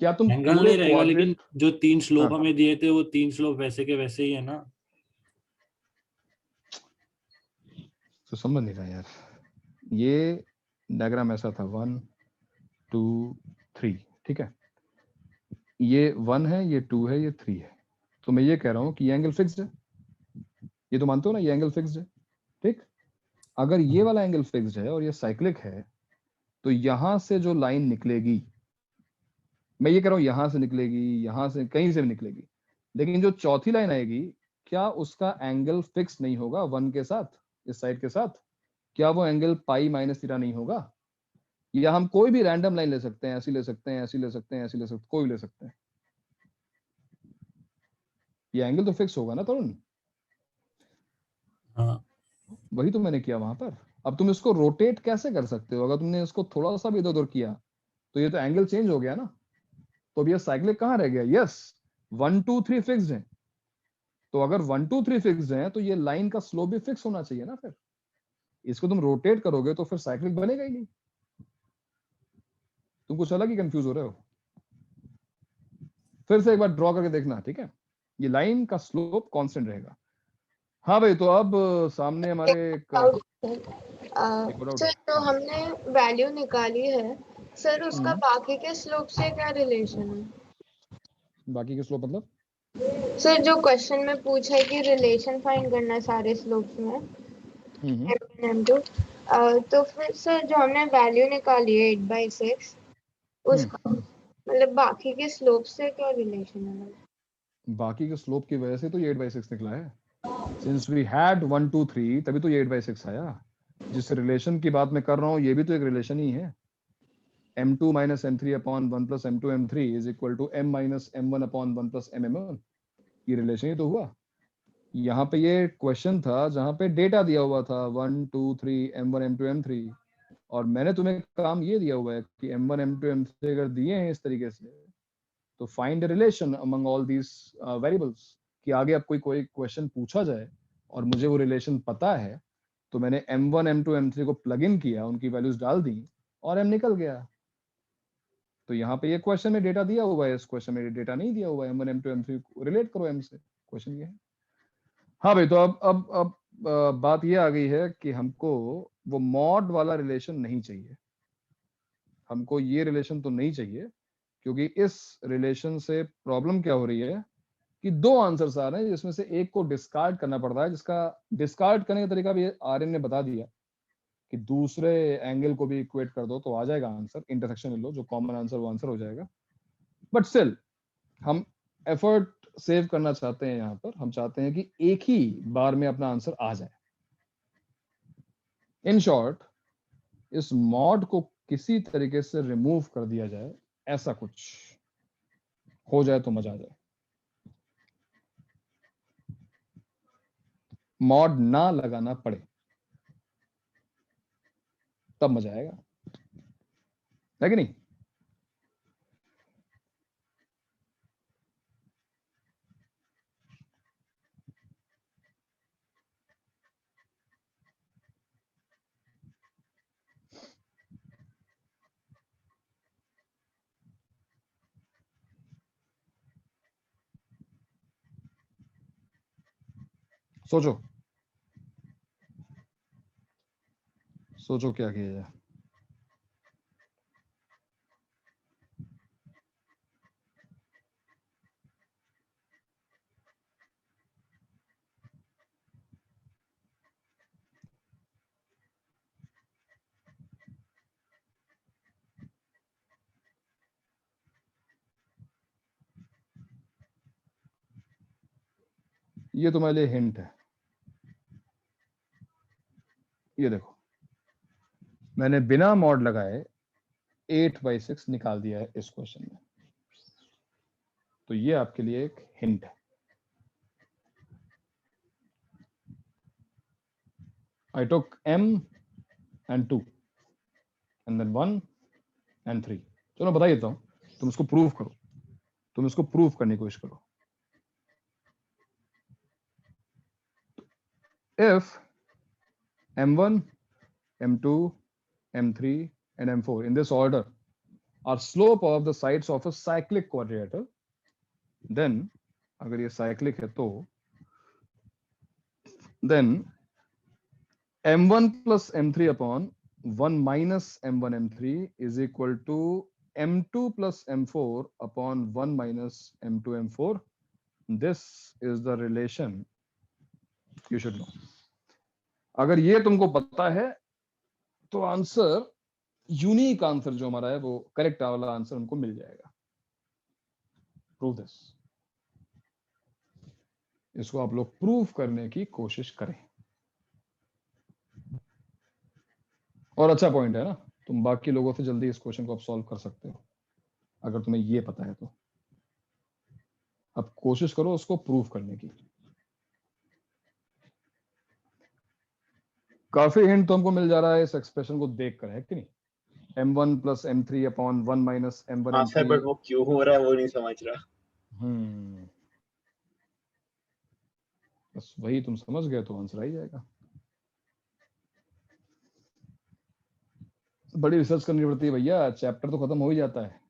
क्या तुम एंगल पूरे नहीं रहेगा, लेकिन क्वाड्रेट, जो 3 स्लोप हाँ हमें दिए थे वो 3 स्लोप वैसे के वैसे ही है ना। तो समझ नहीं रहा यार। ये डायग्राम ऐसा था 1 2 3, ठीक है, ये 1 है, ये 2 है, ये 3 है। तो मैं ये कह रहा हूँ कि ये एंगल फिक्स्ड है, ये तो मानते हो ना, ये एंगल फिक्स्ड है, ठीक? अगर ये वाला एंगल फिक्स्ड है और ये साइक्लिक है, तो यहां से जो लाइन निकलेगी, मैं ये कह रहा हूँ यहां से निकलेगी, यहां से कहीं से भी निकलेगी, लेकिन जो चौथी लाइन आएगी, क्या उसका एंगल फिक्स नहीं होगा 1 के साथ, इस साइड के साथ? क्या वो एंगल पाई माइनस थीटा नहीं होगा? या हम कोई भी रैंडम लाइन ले सकते हैं, ऐसी ले सकते हैं, ऐसी ले सकते हैं, ऐसी ले सकते हैं, कोई ले सकते हैं, ये एंगल तो फिक्स होगा ना तरुण? हाँ वही तो मैंने किया वहां पर। अब तुम इसको रोटेट कैसे कर सकते हो? अगर तुमने इसको थोड़ा सा भी इधर उधर किया तो ये तो एंगल चेंज हो गया ना। तो अब ये साइक्लिक कहाँ रह गया? यस, 1 2 3 फिक्स्ड है, तो अगर 1 2 3 फिक्स्ड है तो ये लाइन का स्लोप भी फिक्स होना चाहिए ना। फिर इसको तुम रोटेट करोगे तो फिर साइक्लिक बनेगा ही नहीं। तुम कुछ अलग ही कंफ्यूज हो रहे हो। फिर से एक बार ड्रॉ करके देखना, ठीक है? ये लाइन का स्लोप कांस्टेंट रहेगा। हाँ भाई, तो अब सामने हमारे एक और डाउट सर है। जो हाँ। हमने वैल्यू निकाली है सर, उसका बाकी के स्लोप से क्या रिलेशन है? बाकी के स्लोप मतलब? सर जो क्वेश्चन में पूछा है कि रिलेशन फाइंड करना है सारे स्लोप्स में M1 M2, तो फिर सर जो हमने वैल्यू निकाली है 8/6, उसका मतलब बाकी के स्लोप से क्या रिलेशन है? बाकी के स्लोप की वजह से तो ये 8/6 निकला है। सिंस वी हैड 1 2 3, तभी तो ये 8/6 आया। जिस रिलेशन की बात मैं कर रहा हूँ ये भी तो एक रिलेशन ही है। m2 minus m3 upon 1 plus m2 m3 is equal to m minus m1 upon 1 plus m1। ये रिलेशन ही तो हुआ। यहाँ पे ये क्वेश्चन था जहाँ पे डेटा दिया हुआ था 1 2 3 m1 m2 m3, और मैंने तुम्हें काम ये दिया हुआ है कि m1 m2 m3 अगर दिए हैं इस तरीके से, तो find relation among all these variables, कि आगे अब कोई क्वेश्चन पूछा जाए और मुझे वो रिलेशन पता है, तो मैंने m1 m2 m3 को प्लग इन किया, उनकी वैल्यूज डाल दी और m निकल गया। तो यहाँ पे ये क्वेश्चन में डेटा दिया हुआ है, इस क्वेश्चन में डेटा नहीं दिया हुआ है। m1 m2 m3 रिलेट करो m से, क्वेश्चन ये है। हाँ भाई, तो अब बात ये आ गई है कि हमको वो मॉड वाला रिलेशन नहीं चाहिए। हमको ये रिलेशन तो नहीं चाहिए, क्योंकि इस रिलेशन से प्रॉब्लम क्या हो रही है कि 2 आंसर्स आ रहे हैं जिसमें से एक को डिस्कार्ड करना पड़ रहा है, जिसका डिस्कार्ड करने का तरीका भी आर्यन ने बता दिया कि दूसरे एंगल को भी इक्वेट कर दो तो आ जाएगा आंसर, इंटरसेक्शन ले लो, जो कॉमन आंसर वो आंसर हो जाएगा। बट स्टिल हम एफर्ट सेव करना चाहते हैं। यहाँ पर हम चाहते हैं कि एक ही बार में अपना आंसर आ जाए। इन शॉर्ट, इस मॉड को किसी तरीके से रिमूव कर दिया जाए, ऐसा कुछ हो जाए तो मजा आ जाए। मॉड ना लगाना पड़े, तब मजा आएगा, है कि नहीं? सोचो सोचो क्या किया जाए। ये तुम्हारे लिए हिंट है। ये देखो, मैंने बिना मॉड लगाए 8/6 निकाल दिया है इस क्वेश्चन में। तो ये आपके लिए एक हिंट है। I took m and 2 and then 1 and 3. चलो बता देता हूँ, तुम इसको प्रूव करो, तुम इसको प्रूव करने की कोशिश करो. If m1, m2, m3 and m4 in this order are slope of the sides of a cyclic quadrilateral, then अगर ये cyclic है तो then m1 plus m3 upon 1 minus m1 m3 is equal to m2 plus m4 upon 1 minus m2 m4. This is the relation you should know. अगर ये तुमको पता है तो आंसर, यूनिक आंसर जो हमारा है वो करेक्ट वाला आंसर हमको मिल जाएगा. Prove this. इसको आप लोग प्रूव करने की कोशिश करें. और अच्छा पॉइंट है ना, तुम बाकी लोगों से जल्दी इस क्वेश्चन को आप सॉल्व कर सकते हो अगर तुम्हें ये पता है तो. अब कोशिश करो उसको प्रूव करने की. काफी हिंट तो हमको मिल जा रहा है इस एक्सप्रेशन को देखकर, है कि नहीं? m1 plus m3 upon 1 minus m1 हाँ सर, m3. बट वो क्यों हो रहा है वो नहीं समझ रहा. बस वही तुम समझ गए तो आंसर आ ही जाएगा. बड़ी रिसर्च करनी पड़ती है भैया. चैप्टर तो खत्म हो ही जाता है.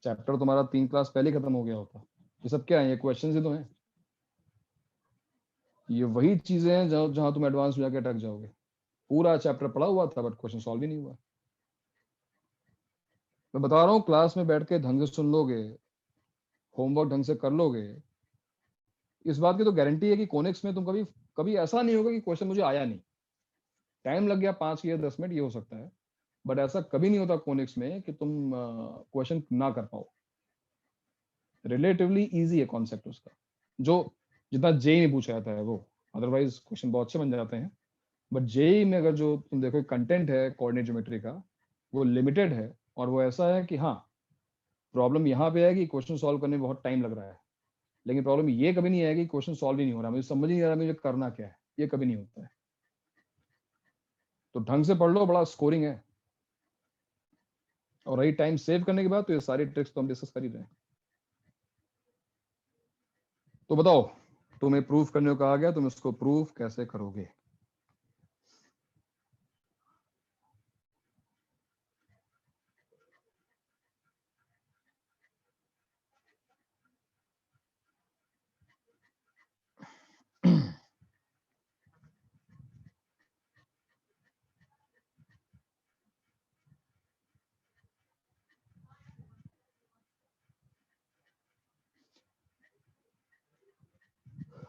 चैप्टर तुम्हारा 3 क्लास पहले खत्म हो गया होता. ये सब क्या है? ये क्वेश्चन ही तो हैं. ये वही चीजें हैं जहां तुम एडवांस में जाके अटक जाओगे. पूरा चैप्टर पढ़ा हुआ था बट क्वेश्चन सॉल्व ही नहीं हुआ. मैं बता रहा हूँ, क्लास में बैठ के ढंग से सुन लोगे, होमवर्क ढंग से कर लोगे, इस बात की तो गारंटी है कि कोनिक्स में तुम कभी ऐसा नहीं होगा कि क्वेश्चन मुझे आया नहीं, टाइम लग गया 5 या 10 मिनट, ये हो सकता है, बट ऐसा कभी नहीं होता कोनिक्स में कि तुम क्वेश्चन ना कर पाओ. रिलेटिवली इजी है कॉन्सेप्ट उसका, जो जितना जेई में पूछा जाता है वो. अदरवाइज क्वेश्चन बहुत अच्छे बन जाते हैं, बट जेई में अगर जो तुम देखो कंटेंट है कोऑर्डिनेट ज्योमेट्री का, वो लिमिटेड है. और वो ऐसा है कि हाँ, प्रॉब्लम यहाँ पे है कि क्वेश्चन सॉल्व करने में बहुत टाइम लग रहा है, लेकिन प्रॉब्लम ये कभी नहीं है कि क्वेश्चन सॉल्व ही नहीं हो रहा, मुझे समझ नहीं आ रहा मुझे करना क्या है. ये कभी नहीं होता है. तो ढंग से पढ़ लो, बड़ा स्कोरिंग है. और रही टाइम सेव करने के बाद, तो ये सारी ट्रिक्स तो हम डिस्कस कर ही रहे हैं. तो बताओ, तुम्हें प्रूफ करने को कहा गया, तुम इसको प्रूफ कैसे करोगे?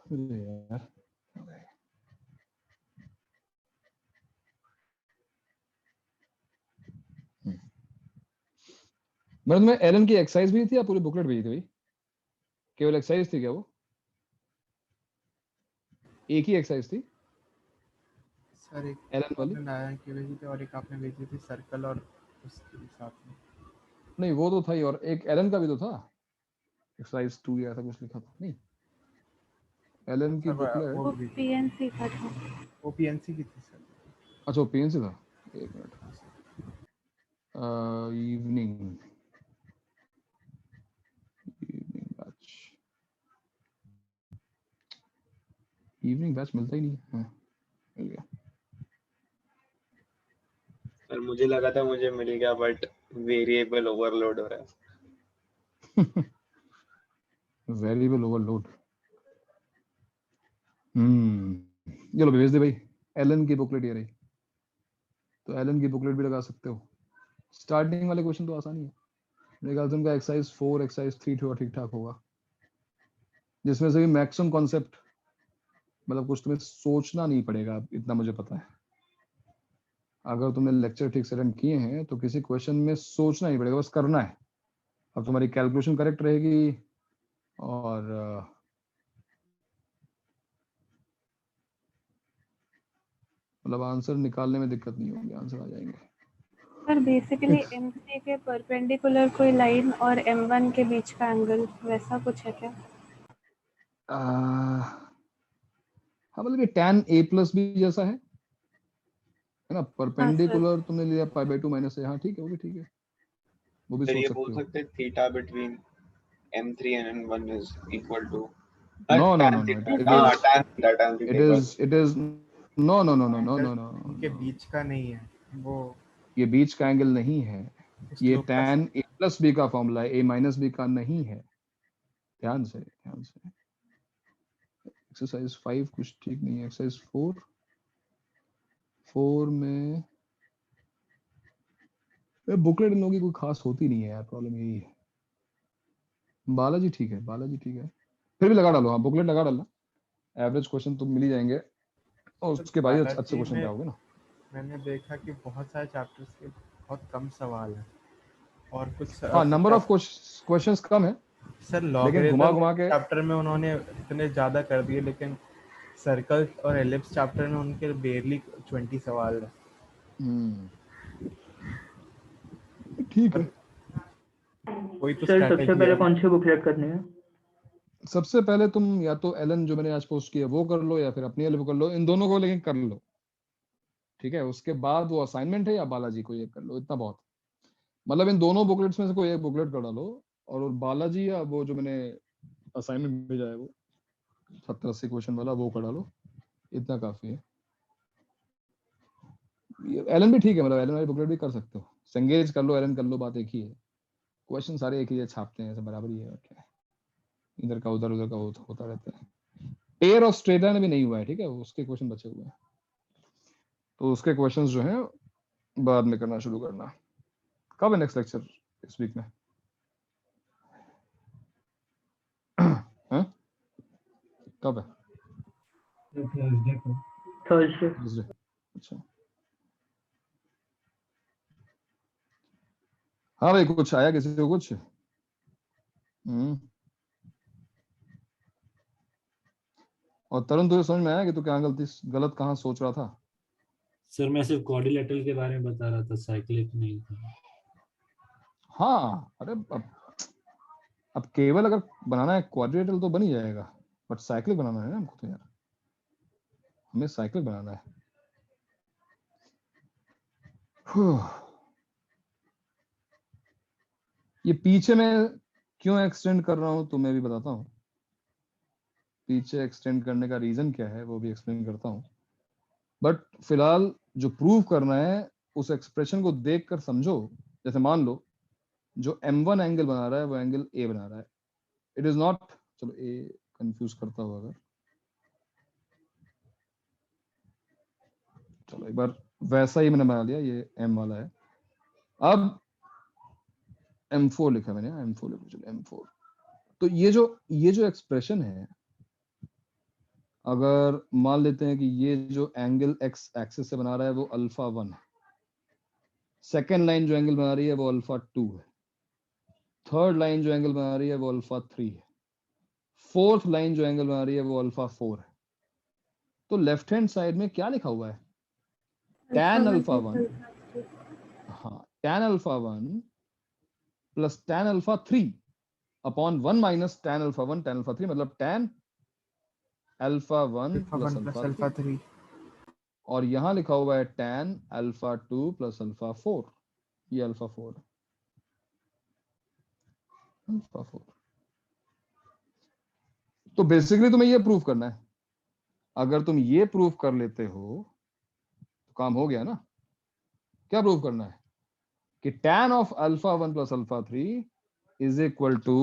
यार मैंने तुम्हें एलन की एक्सरसाइज भी थी या पूरी बुकलेट भेजी थी भाई? केवल एक्सरसाइज थी क्या वो? एक ही एक्सरसाइज थी सर? एक एलन वाली नारायण की भेजी थी और एक आपने भेजी थी सर्कल और उसके साथ में. नहीं, वो तो था ही, और एक एलन का भी तो था, एक्सरसाइज 2 या ऐसा कुछ लिखा था. नहीं, एलन की बुकलेट वो पीएनसी का था. वो पीएनसी की थी सर. अच्छा, वो पीएनसी था. एक minute. Evening batch, evening batch मिलता ही नहीं है. हाँ, मिल गया. सर मुझे लगा था मुझे मिल गया, बट वेरिएबल ओवरलोड हो रहा है. Variable overload. चलो भेज दे भाई. एलन की बुकलेट ये रही, तो एलन की बुकलेट भी लगा सकते हो. स्टार्टिंग वाले क्वेश्चन तो आसानी है. मेरे ख्याल से उनका एक्सरसाइज 4 एक्सरसाइज 3 थोड़ा ठीक ठाक होगा, जिसमें से भी मैक्सिमम कॉन्सेप्ट, मतलब कुछ तुम्हें सोचना नहीं पड़ेगा, इतना मुझे पता है. अगर तुमने लेक्चर ठीक से अटेंड किए हैं तो किसी क्वेश्चन में सोचना नहीं पड़ेगा, बस करना है. अब तुम्हारी कैलकुलेशन करेक्ट रहेगी और मतलब आंसर निकालने में दिक्कत नहीं होगी, आंसर आ जाएंगे. सर बेसिकली MC के परपेंडिकुलर कोई लाइन और M1 के बीच का एंगल, वैसा कुछ है क्या? हाँ, मतलब ये tan A+ B जैसा है. है ना, परपेंडिकुलर तुमने लिया π/2 माइनस ए, हाँ ठीक है, वो भी ठीक है, वो भी फिर सोच ये सकते बोल हो। सकते हैं theta between m3 and m1 is equal to no no tan no no, theta, it tan theta it is no no no no no no no, उनके बीच का नहीं है वो, ये बीच का एंगल नहीं है, ये स्लोप का tan a प्लस बी का फॉर्मूला है, a माइनस बी का नहीं है। ध्यान से एक्सरसाइज 5 कुछ ठीक नहीं है, एक्सरसाइज 4 में बुकलेट इन लोगों की कोई खास होती नहीं है यार, प्रॉब्लम यही है। बालाजी ठीक है, बालाजी ठीक है, फिर भी लगा डालो, हाँ बुकलेट लगा डालना, एवरेज क्वेश्चन तो मिल ही जाएंगे और उसके बाद ही अच्छे बालाजी क्वेश्चन में जाओगे ना। मैंने देखा कि बहुत सारे चैप्टर्स के बहुत कम सवाल है और कुछ हाँ नंबर ऑफ क्वेश्चंस कम है, सर लेकिन घुमा घुमा के चैप्टर में उन्होंने इतने ज्यादा कर दिए, लेकिन सर्कल और एलिप्स चैप्टर में उनके बेरली 20 सवाल है। ठीक है। कोई तो सर सबसे स्ट्रैटेजी पहले है। कौन सी बुकलेट करनी है? सबसे पहले तुम या तो एलन जो मैंने आज पोस्ट किया वो कर लो, या फिर अपनी एल कर लो, इन दोनों को लेकिन कर लो, ठीक है। उसके बाद वो असाइनमेंट है या बालाजी को ये कर लो, इतना बहुत, मतलब इन दोनों बुकलेट्स में से कोई एक बुकलेट कर डालो, और बालाजी या वो जो मैंने असाइनमेंट भेजा है वो 70-80 क्वेश्चन वाला वो कर डालो, इतना काफी है। एलन भी ठीक है, मतलब एलन वाली बुकलेट भी कर सकते हो, संगेज कर लो, एलन कर लो, बात एक ही है, क्वेश्चन सारे एक ही है, छापते हैं, सब बराबर ही है, और क्या है, इधर का उधर का होता रहता है। पेयर और स्ट्रेट लाइन भी नहीं हुआ है, ठीक है, उसके क्वेश्चन बचे हुए हैं, तो उसके क्वेश्चंस जो हैं बाद में करना शुरू करना। कब है नेक्स्ट लेक्चर इस वीक में? हैं? कब है? थर्सडे। अच्छा, हाँ भाई कुछ आया किसी को कुछ? और तरुण तुझे समझ में आया कि तू क्या गलत कहाँ सोच रहा था? सर मैं सिर्फ क्वाड्रिलेटरल के बारे में बता रहा था, साइक्लिक नहीं था। हाँ अरे अब केवल अगर बनाना है क्वाड्रिलेटरल तो बन ही जाएगा, बट साइक्लिक बनाना है ना हमको, तो यार हमें साइक्लिक बनाना है। ये पीछे मैं क्यों एक्सटेंड कर रहा हूं तो मैं भी बताता हूँ, पीछे एक्सटेंड करने का रीजन क्या है वो भी एक्सप्लेन करता हूँ, बट फिलहाल जो प्रूव करना है उस एक्सप्रेशन को देखकर समझो। जैसे मान लो जो m1 एंगल बना रहा है वो एंगल a बना रहा है, इट इज नॉट, चलो a कंफ्यूज करता हुआ अगर, चलो एक बार वैसा ही मैंने बना लिया, ये m वाला है, अब m4 लिखा मैंने, m4 लिखो, चलो m4। तो ये जो एक्सप्रेशन है, अगर मान लेते हैं कि ये जो एंगल x एक्सिस से बना रहा है वो अल्फा 1 है, सेकेंड लाइन जो एंगल बना रही है वो अल्फा 2 है, थर्ड लाइन जो एंगल बना रही है वो अल्फा 3 है, फोर्थ लाइन जो एंगल बना रही है वो अल्फा 4 है। तो लेफ्ट हैंड साइड में क्या लिखा हुआ है? tan अल्फा 1, हाँ tan alpha 1 plus tan alpha 3 upon 1 minus tan alpha 1 tan alpha 3, मतलब tan अल्फा 1 प्लस अल्फा 3, और यहां लिखा हुआ है tan अल्फा 2 प्लस अल्फा 4, ये अल्फा 4 है, अल्फा 4। तो बेसिकली तुम्हें ये प्रूव करना है, अगर तुम ये प्रूव कर लेते हो तो काम हो गया ना। क्या प्रूव करना है? कि tan of alpha 1 plus alpha 3 is equal to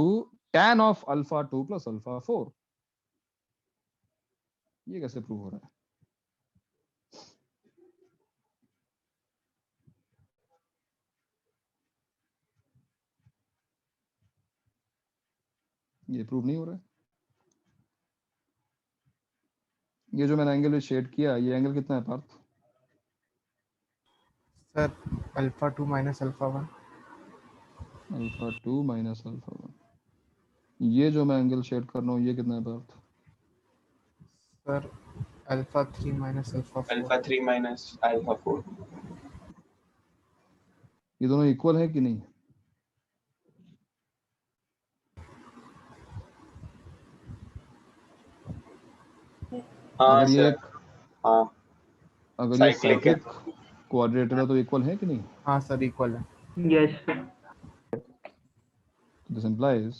tan of alpha 2 plus alpha 4। ये कैसे प्रूव हो रहा है? ये प्रूव नहीं हो रहा है। ये जो मैंने एंगल शेड किया, ये एंगल कितना है Parth? Sir alpha 2 minus alpha 1, alpha 2 minus alpha 1। ये जो मैं एंगल शेड कर रहा हूँ ये कितना है Parth? Sir alpha 3 minus alpha 4, alpha 3 minus alpha 4। ये दोनों इक्वल है कि नहीं? हाँ अगर ये सर, हाँ अगर ये साइक्लिक है। क्वाड्रिलेटरल तो इक्वल है कि नहीं? हाँ सर इक्वल है। Yes sir. This implies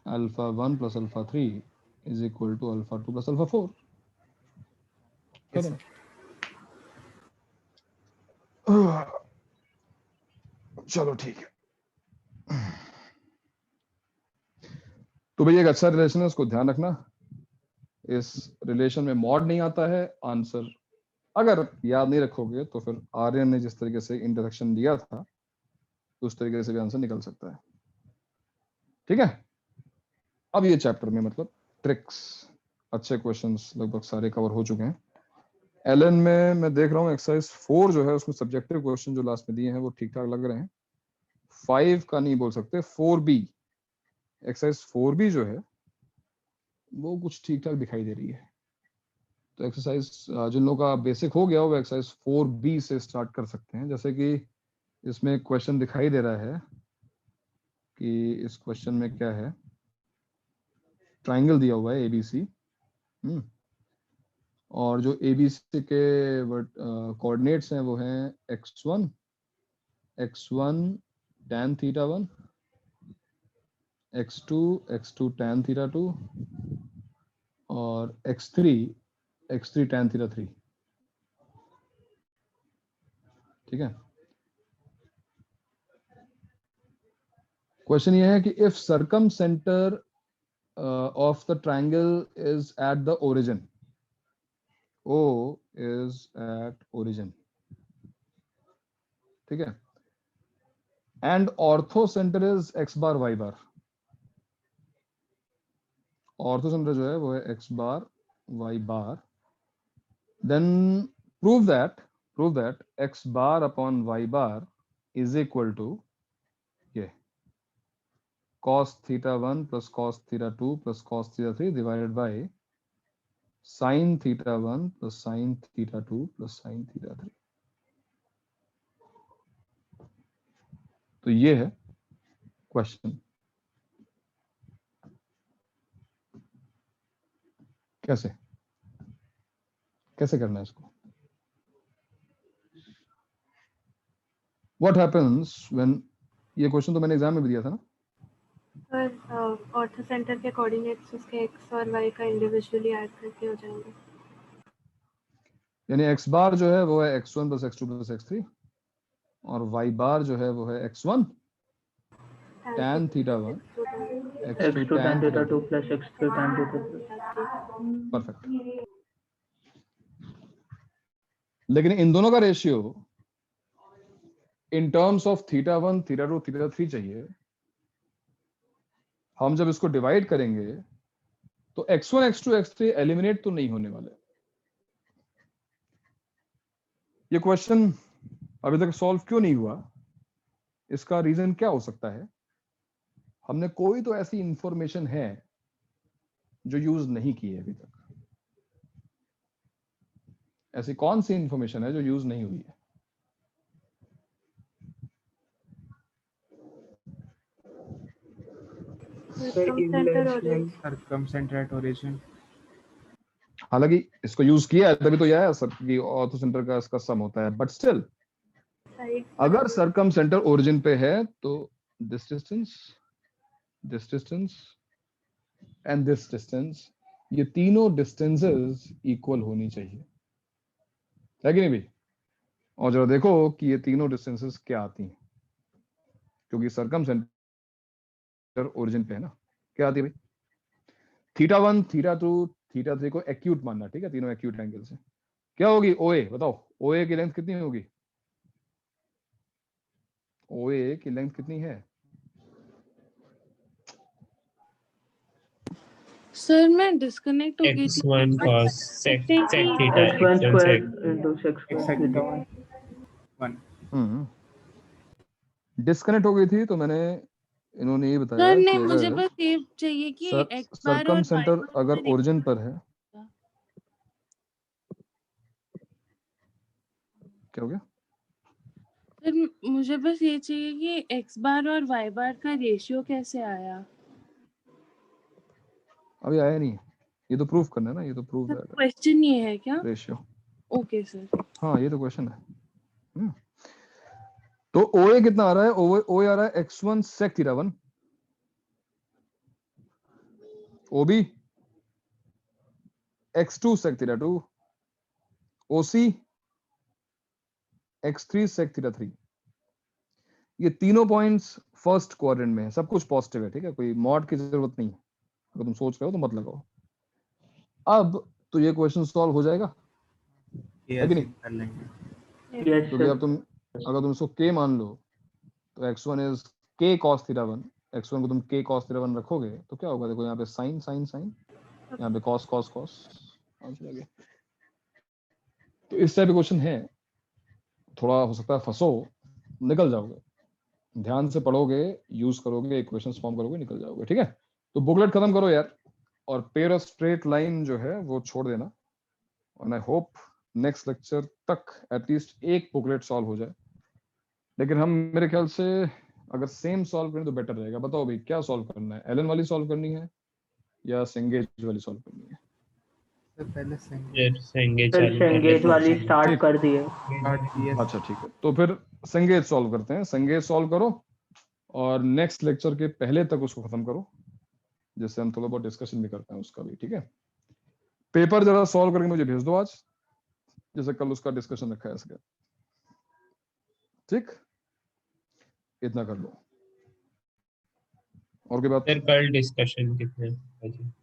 alpha 1 plus alpha 3 is equal to alpha 2 plus alpha 4. Yes, Correct. चलो ठीक है। तो भैया एक अच्छा रिलेशन है, उसको ध्यान रखना। इस रिलेशन में मॉड नहीं आता है। आंसर अगर याद नहीं रखोगे तो फिर आर्यन ने जिस तरीके से इंटरेक्शन दिया था उस तरीके से भी आंसर निकल सकता है। ठीक है, अब ये चैप्टर में मतलब ट्रिक्स, अच्छे क्वेश्चंस लगभग सारे कवर हो चुके हैं। एलन में मैं देख रहा हूँ एक्सरसाइज 4 जो है उसमें सब्जेक्टिव क्वेश्चन जो लास्ट में दिए हैं वो ठीक ठाक लग रहे हैं। 5 का नहीं बोल सकते, 4B, एक्सरसाइज 4B जो है वो कुछ ठीक ठाक दिखाई दे रही है। तो एक्सरसाइज जिन लोगों का बेसिक हो गया वो एक्सरसाइज 4B से स्टार्ट कर सकते हैं। जैसे कि इसमें क्वेश्चन दिखाई दे रहा है कि इस क्वेश्चन में क्या है, ट्राइंगल दिया हुआ है ABC, और जो ABC के कोऑर्डिनेट्स हैं वो हैं x1 tan theta 1, x2 tan theta 2 और x3 tan theta 3। ठीक है, क्वेश्चन ये है कि if circum centre of the triangle is at the origin, O is at origin, ठीक है, and ortho center is x bar y bar, ortho center जो है वो है x bar y bar, then prove that x bar upon y bar is equal to ये cos theta 1 plus cos theta 2 plus cos theta 3 divided by sin theta 1 plus sin theta 2 plus sin theta 3। तो ये है question. कैसे करना है इसको? What happens when, ये question तो मैंने एग्जाम में भी दिया था ना सर, ऑर्थो सेंटर के कोऑर्डिनेट्स उसके x और y का इंडिविजुअली ऐड करके हो जाएंगे। यानी x बार जो है वो है x1 plus x2 plus x3 और y बार जो है वो है x1 tan theta 1 x2 tan theta 2 plus x3 tan theta 3। Perfect. लेकिन इन दोनों का ratio in terms of theta 1 theta 2 theta 3 चाहिए। हम जब इसको डिवाइड करेंगे तो x1 x2 x3 एलिमिनेट तो नहीं होने वाले। ये क्वेश्चन अभी तक सॉल्व क्यों नहीं हुआ, इसका रीजन क्या हो सकता है? हमने कोई तो ऐसी इंफॉर्मेशन है जो यूज नहीं की है अभी तक। ऐसी कौन सी इंफॉर्मेशन है जो यूज नहीं हुई है? Circum centre at origin. हालांकि इसको यूज किया है तभी तो यह है सर कि ऑर्थो सेंटर का इसका सम होता है, बट स्टिल अगर सर्कम सेंटर ओरिजिन पे है तो this distance and this distance, ये तीनों डिस्टेंसेस इक्वल होनी चाहिए, है कि नहीं भाई? और जरा देखो कि ये तीनों डिस्टेंसेस क्या आती हैं, क्योंकि सर्कम सेंटर ओरिजिन पे है ना। क्या आती है भाई? थीटा 1 थीटा 2 थीटा 3 को एक्यूट मानना, ठीक है, तीनों एक्यूट एंगल से। क्या होगी OA? बताओ OA की लेंथ कितनी होगी? OA की लेंथ कितनी है? सर मैं डिस्कनेक्ट हो गई थी। x1 cos sec theta x1 x1 square sec into sec square theta 1। Disconnect हो गई थी तो मैंने, इन्होंने ये बताया सर कि नहीं, मुझे अगर बस ये चाहिए कि x बार सर्कम और सेंटर y बार अगर का ओरिजिन पर है, क्या हो गया? सर मुझे बस ये चाहिए कि x बार और y बार का रेशियो कैसे आया? अभी आया नहीं, ये तो प्रूफ करना है ना, ये तो प्रूफ क्वेश्चन ये है क्या? रेशियो। Okay sir. हाँ ये तो क्वेश्चन है। तो OA कितना आ रहा है? OA आ रहा है x1 sec theta 1, OB x2 sec theta 2, OC x3 sec theta 3। ये तीनों पॉइंट्स फर्स्ट क्वाड्रेंट में है, सब कुछ पॉजिटिव है, ठीक है, कोई मॉड की जरूरत नहीं है। अगर तुम सोच रहे हो तो मत लगाओ। अब तो ये क्वेश्चन सॉल्व हो जाएगा है कि नहीं? कर लेंगे। यस क्योंकि अब सर। तुम अगर तुम इसको k मान लो तो x1 is k cos theta 1, x1 को तुम k cos थीटा 1 रखोगे तो क्या होगा? देखो यहाँ पे sin sin sin, यहाँ पे cos cos cos, आंसर आ गया। तो इस टाइप का क्वेश्चन है, थोड़ा हो सकता है फंसो, निकल जाओगे, ध्यान से पढ़ोगे, यूज करोगे, इक्वेशंस फॉर्म करोगे, निकल जाओगे, ठीक है? तो बुकलेट खत्म करो यार, और पेयर ऑफ स्ट्रेट लाइन जो है वो छोड़ देना, और आई होप नेक्स्ट लेक्चर तक एटलीस्ट एक बुकलेट सॉल्व हो जाए। लेकिन हम मेरे ख्याल से अगर सेम सॉल्व करें तो बेटर रहेगा। बताओ भाई क्या सॉल्व करना है? एलन वाली सॉल्व करनी है या सेंगेज वाली सॉल्व करनी है? सर पहले फिर सेंगेज सर चालू कर सेंगेज लेते वाली हैं। स्टार्ट कर दिए। अच्छा ठीक है, तो फिर सेंगेज सॉल्व करते हैं। सेंगेज सॉल्व करो और नेक्स्ट लेक्चर के पहले तक उसको खत्म करो, जिससे हम थोड़ा बहुत डिस्कशन भी करते हैं उसका भी, ठीक है? पेपर जरा सॉल्व करके मुझे भेज दो आज, जैसे कल उसका डिस्कशन रखा है इसका, ठीक? इतना कर लो। और कोई बात? सर कल डिस्कशन कितने बजे?